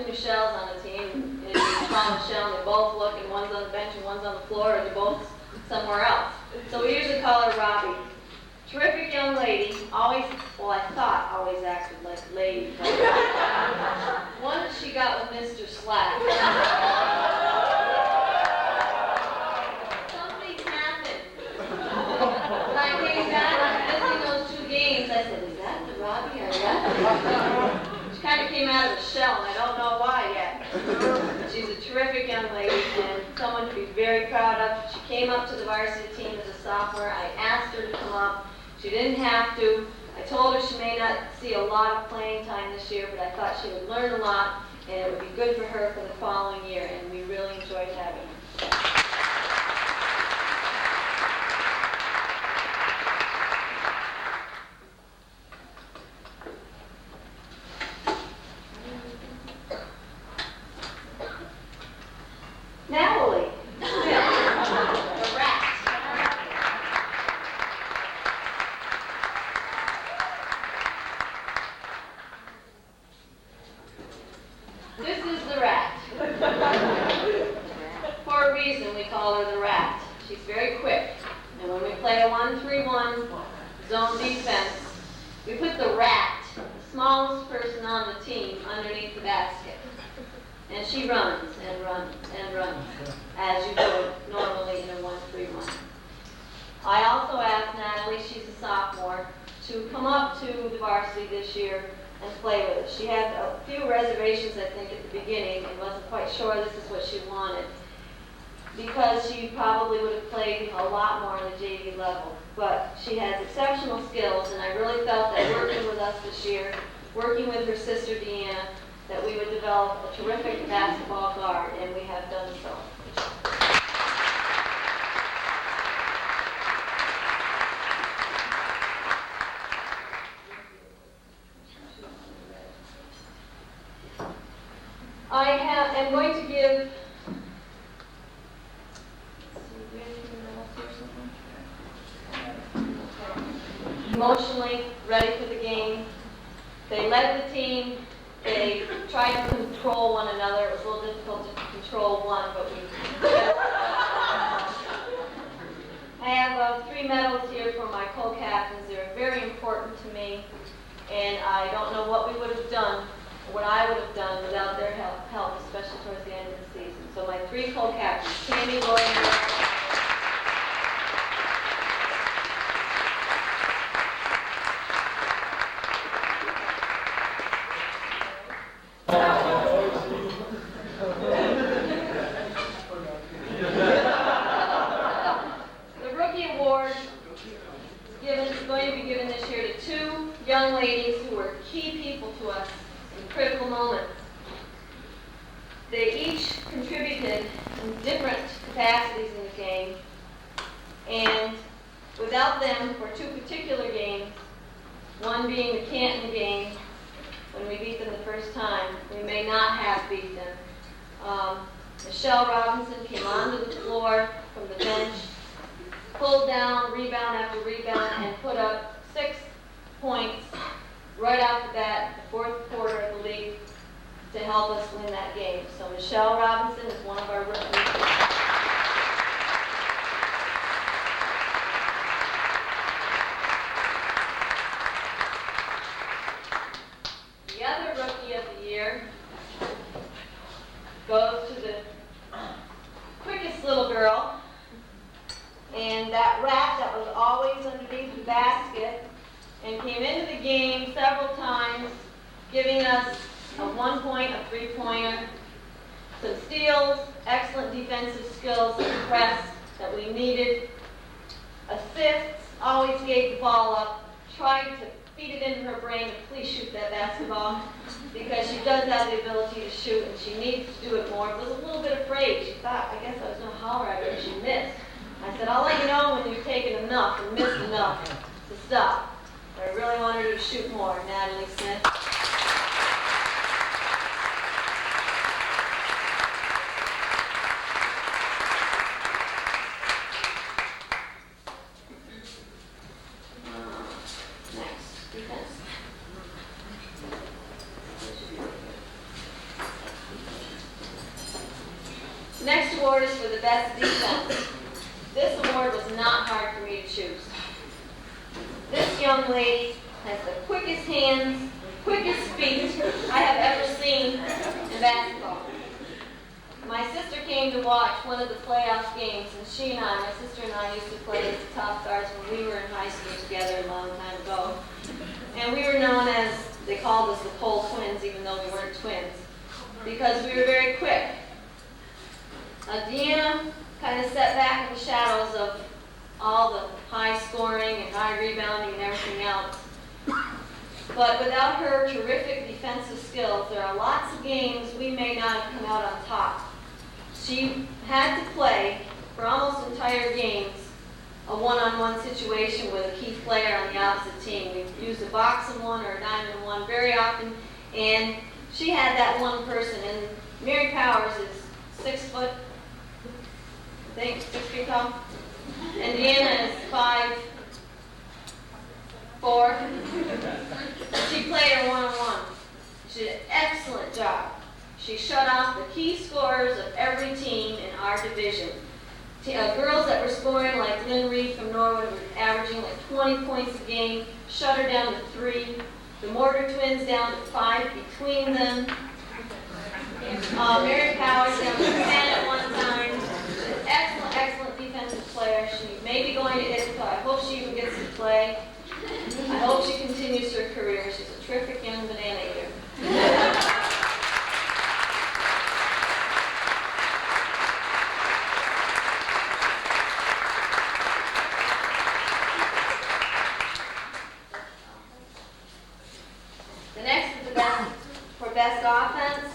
Michelle's on the team, and if you call Michelle and they both look, and one's on the bench and one's on the floor, and they're both somewhere else. So we usually call her Robbie. Terrific young lady, always, well, I thought always acted like a lady. Once she got with Mr. Slack. Something happened. When I came back after missing those 2 games, I said, is that the Robbie I left? Kind of came out of the shell, and I don't know why yet. She's a terrific young lady and someone to be very proud of. She came up to the varsity team as a sophomore. I asked her to come up. She didn't have to. I told her she may not see a lot of playing time this year, but I thought she would learn a lot, and it would be good for her for the following year, and we really enjoyed having her. Natalie, the rat. This is the rat. For a reason, we call her the rat. She's very quick, and when we play a 1-3-1 zone defense, we put the rat, the smallest person on the team, underneath the basket. And she runs and runs and runs, as you would normally in a 1-3-1. I also asked Natalie, she's a sophomore, to come up to the varsity this year and play with us. She had a few reservations, I think, at the beginning and wasn't quite sure this is what she wanted, because she probably would have played a lot more on the JV level. But she has exceptional skills, and I really felt that working with us this year, working with her sister Deanna, that we would develop a terrific basketball guard, and we have done so. I'm going to give, emotionally ready for the game. They led the team. They tried to control one another. It was a little difficult to control one, but we... I have 3 medals here for my co-captains. They're very important to me, and I don't know what we would have done, or what I would have done without their help, especially towards the end of the season. So my 3 co-captains, Tammy, Lori, and Eric. Young ladies who were key people to us in critical moments. They each contributed in different capacities in the game, and without them for 2 particular games, one being the Canton game, when we beat them the first time, we may not have beat them. Michelle Robinson came onto the floor from the bench, pulled down rebound after rebound, and put up 6 points right off the bat, the 4th quarter of the league, to help us win that game. So Michelle Robinson is one of our rookies. The other rookie of the year goes to the quickest little girl, and that rat that was always underneath the basket, and came into the game several times, giving us a 1-point, a 3-pointer. some steals, excellent defensive skills and press that we needed. Assists, always gave the ball up, tried to feed it into her brain to please shoot that basketball because she does have the ability to shoot and she needs to do it more. Was a little bit afraid. She thought, I guess I was going to holler at her if she missed. I said, I'll let you know when you've taken enough and missed enough to stop. But I really wanted her to shoot more. Natalie Smith. Next, defense. Next award is for the best defense. This award was not hard for me to choose. This young lady has the quickest hands, quickest feet I have ever seen in basketball. My sister came to watch one of the playoff games, and my sister and I used to play as top guards when we were in high school together a long time ago. And we were known as, they called us the Pole Twins, even though we weren't twins, because we were very quick. Deanna kind of sat back in the shadows of all the high scoring and high rebounding and everything else. But without her terrific defensive skills, there are lots of games we may not have come out on top. She had to play for almost entire games a one-on-one situation with a key player on the opposite team. We used a box and one or a diamond and one very often, and she had that one person. And Mary Powers is 6 foot, I think, 6 feet tall. And Deanna is 5'4". She played her one-on-one. She did an excellent job. She shut off the key scorers of every team in our division. Girls that were scoring, like Lynn Reed from Norwood, were averaging like 20 points a game, shut her down to 3. The Mortar twins down to 5 between them. Mary Powers down to 10 at one time. Excellent, excellent defensive player. She may be going to Ithaca. I hope she even gets to play. I hope she continues her career. She's a terrific young banana eater. The next is the best for best offense.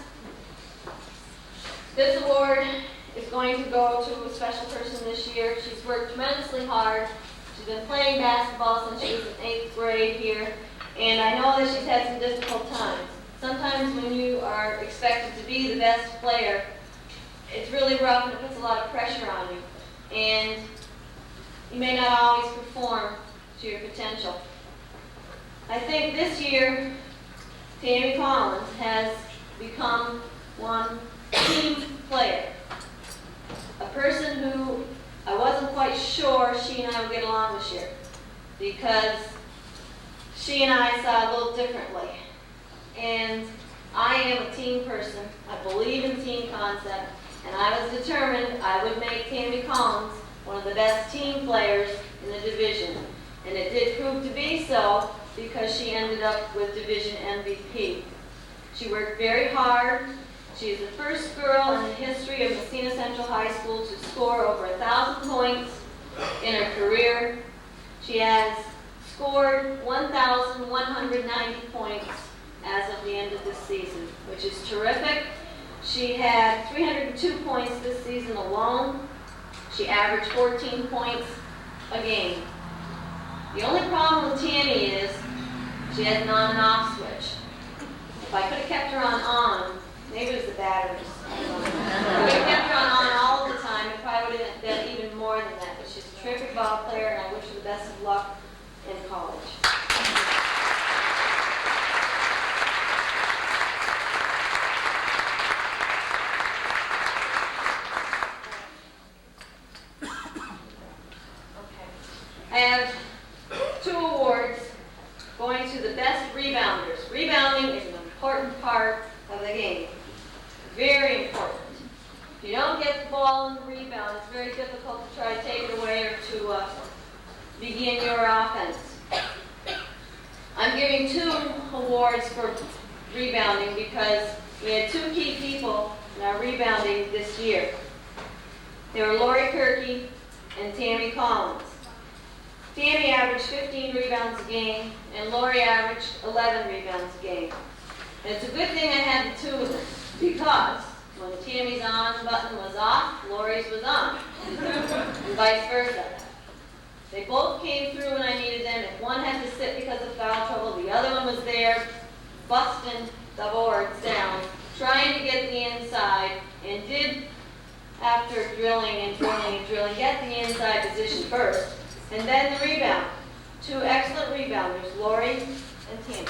This award is going to go to a special person this year. She's worked tremendously hard. She's been playing basketball since she was in 8th grade here, and I know that she's had some difficult times. Sometimes when you are expected to be the best player, it's really rough and it puts a lot of pressure on you, and you may not always perform to your potential. I think this year, Tammy Collins has become one team player. A person who I wasn't quite sure she and I would get along this year, because she and I saw a little differently. And I am a team person. I believe in team concept, and I was determined I would make Tammy Collins one of the best team players in the division. And it did prove to be so, because she ended up with division MVP. She worked very hard. She is the first girl in the history of Massena Central High School to score over 1,000 points in her career. She has scored 1,190 points as of the end of this season, which is terrific. She had 302 points this season alone. She averaged 14 points a game. The only problem with Tammy is she has an on and off switch. If I could have kept her on, maybe it was the batteries. If I could have kept her on all the time, it probably would have been even more than that. But she's a terrific ball player, and I wish her the best of luck in college. I have 2 awards going to the best rebounders. Rebounding is an important part of the game. Very important. If you don't get the ball in the rebound, it's very difficult to try to take it away or to begin your offense. I'm giving 2 awards for rebounding because we had 2 key people in our rebounding this year. They were Lori Kirky and Tammy Collins. Tammy averaged 15 rebounds a game, and Lori averaged 11 rebounds a game. And it's a good thing I had the two of them, because when Tammy's on button was off, Lori's was on, and vice versa. They both came through when I needed them. If one had to sit because of foul trouble, the other one was there, busting the boards down, trying to get the inside, and did, after drilling and drilling and drilling, get the inside position first, and then the rebound. Two excellent rebounders, Lori and Tammy.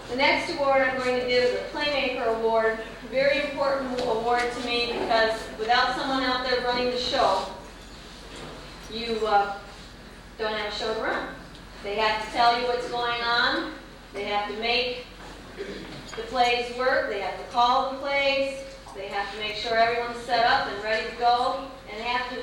The next award I'm going to give is a Playmaker Award. A very important award to me because without someone out there running the show, you don't have a show to run. They have to tell you what's going on. They have to make the plays work. They have to call the plays. They have to make sure everyone's set up and ready to go. And they have to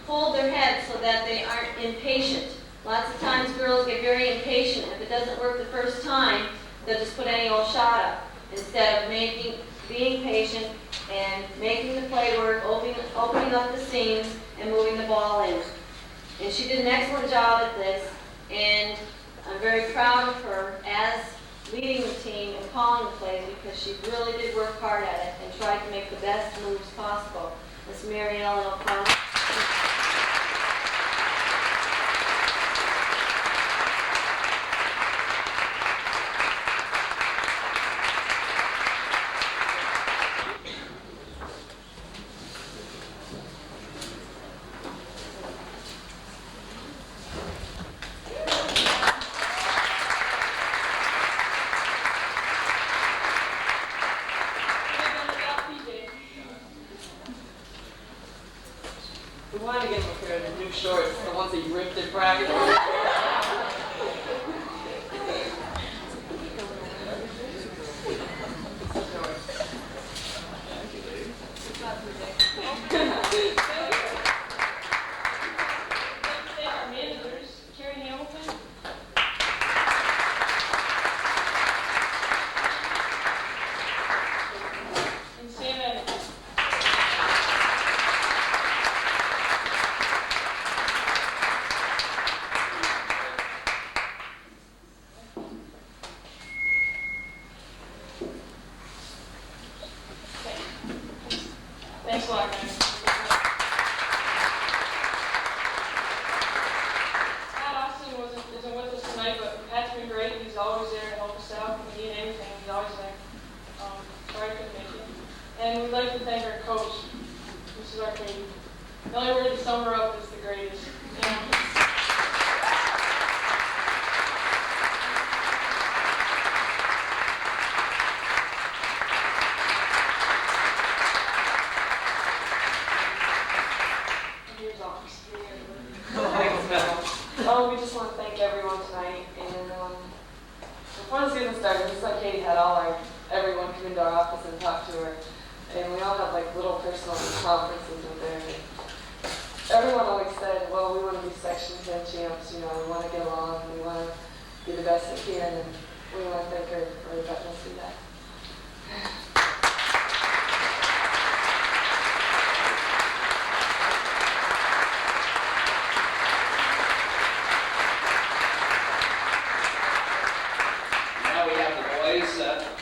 hold their heads so that they aren't impatient. Lots of times girls get very impatient. If it doesn't work the first time, they'll just put any old shot up instead of being patient and making the play work, opening up the seams, and moving the ball in. And she did an excellent job at this, and I'm very proud of her as leading the team and calling the plays because she really did work hard at it and tried to make the best moves possible. Miss Mary Ellen O'Connell. We wanted to get him a pair of new shorts, the ones that you ripped in practice. Our managers, Carrie Hamilton. And Sam Evans. Thanks a lot, guys. Pat Austin isn't with us tonight, but Pat's been great. He's always there to help us out. If we need anything, he's always there. Sorry I couldn't make it. And we'd like to thank our coach, Mrs. Arcady. The only word to sum her up is the greatest. We just want to thank everyone tonight, and the fun season started. Just like Katie had everyone come into our office and talk to her, and we all have like little personal conferences with her. And everyone always said, "Well, we want to be Section 10 champs. You know, we want to get along, we want to be the best we can," and we want to thank her for letting us do that.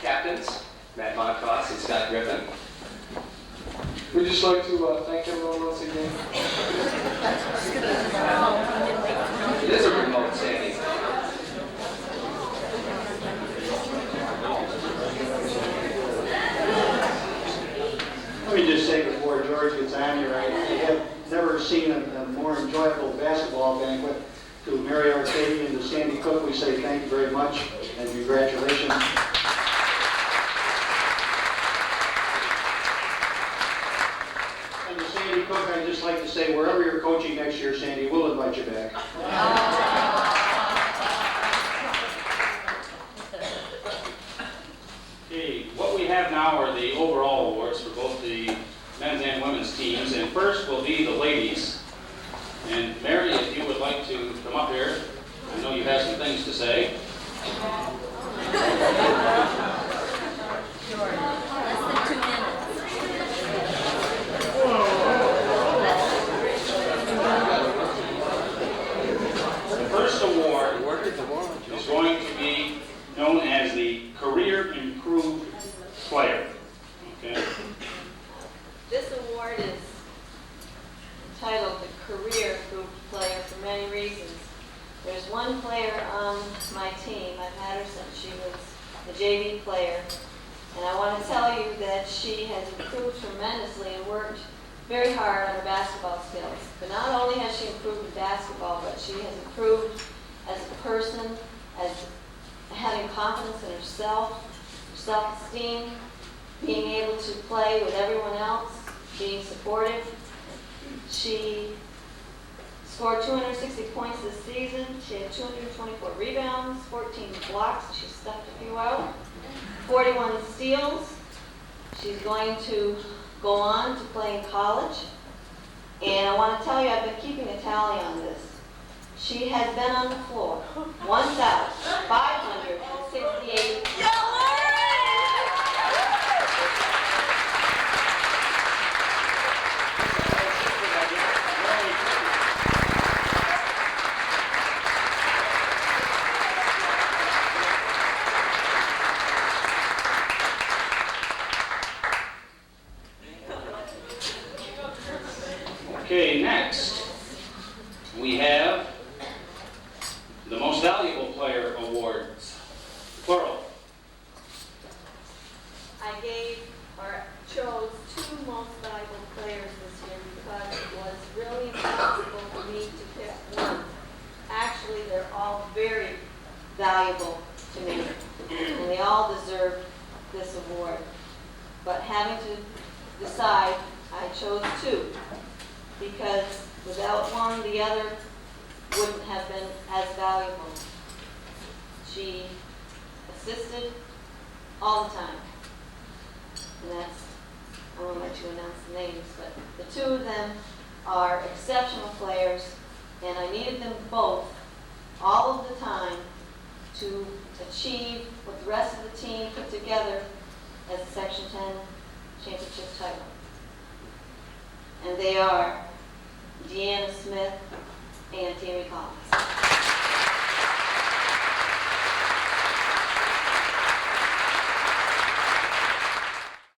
Captains, Matt Moncoss and Scott Griffin. We'd just like to thank everyone once again. It is a remote standing. Let me just say before George gets on here, I have never seen a more enjoyable basketball banquet. To Mary Arcady and to Sandy Cook, we say thank you very much and congratulations. And to Sandy Cook, I'd just like to say, wherever you're coaching next year, Sandy, we'll invite you back. Okay, what we have now are the overall awards for both the men's and women's teams. And first will be the ladies. And Mary, if you would like to come up here, I know you have some things to say. George, less than 2 minutes. The first award is going to be known as the Career Improved Player. Okay. This award is titled the Career Improved Player for many reasons. There's one player on my team, I've had her since she was a JV player, and I want to tell you that she has improved tremendously and worked very hard on her basketball skills. But not only has she improved in basketball, but she has improved as a person, as having confidence in herself, self-esteem, being able to play with everyone else, being supportive. She scored 260 points this season. She had 224 rebounds, 14 blocks. She stuffed a few out. 41 steals. She's going to go on to play in college. And I want to tell you, I've been keeping a tally on this. She has been on the floor 1,568 Okay, next we have the Most Valuable Player Awards, plural. I chose 2 most valuable players this year because it was really impossible for me to pick one. Actually, they're all very valuable to me, and they all deserve this award. But having to decide, I chose 2, because without one, the other wouldn't have been as valuable. She assisted all the time. And that's, I won't let you announce the names, but the 2 of them are exceptional players, and I needed them both all of the time to achieve what the rest of the team put together as a Section 10 championship title. And they are Deanna Smith and Tammy Collins.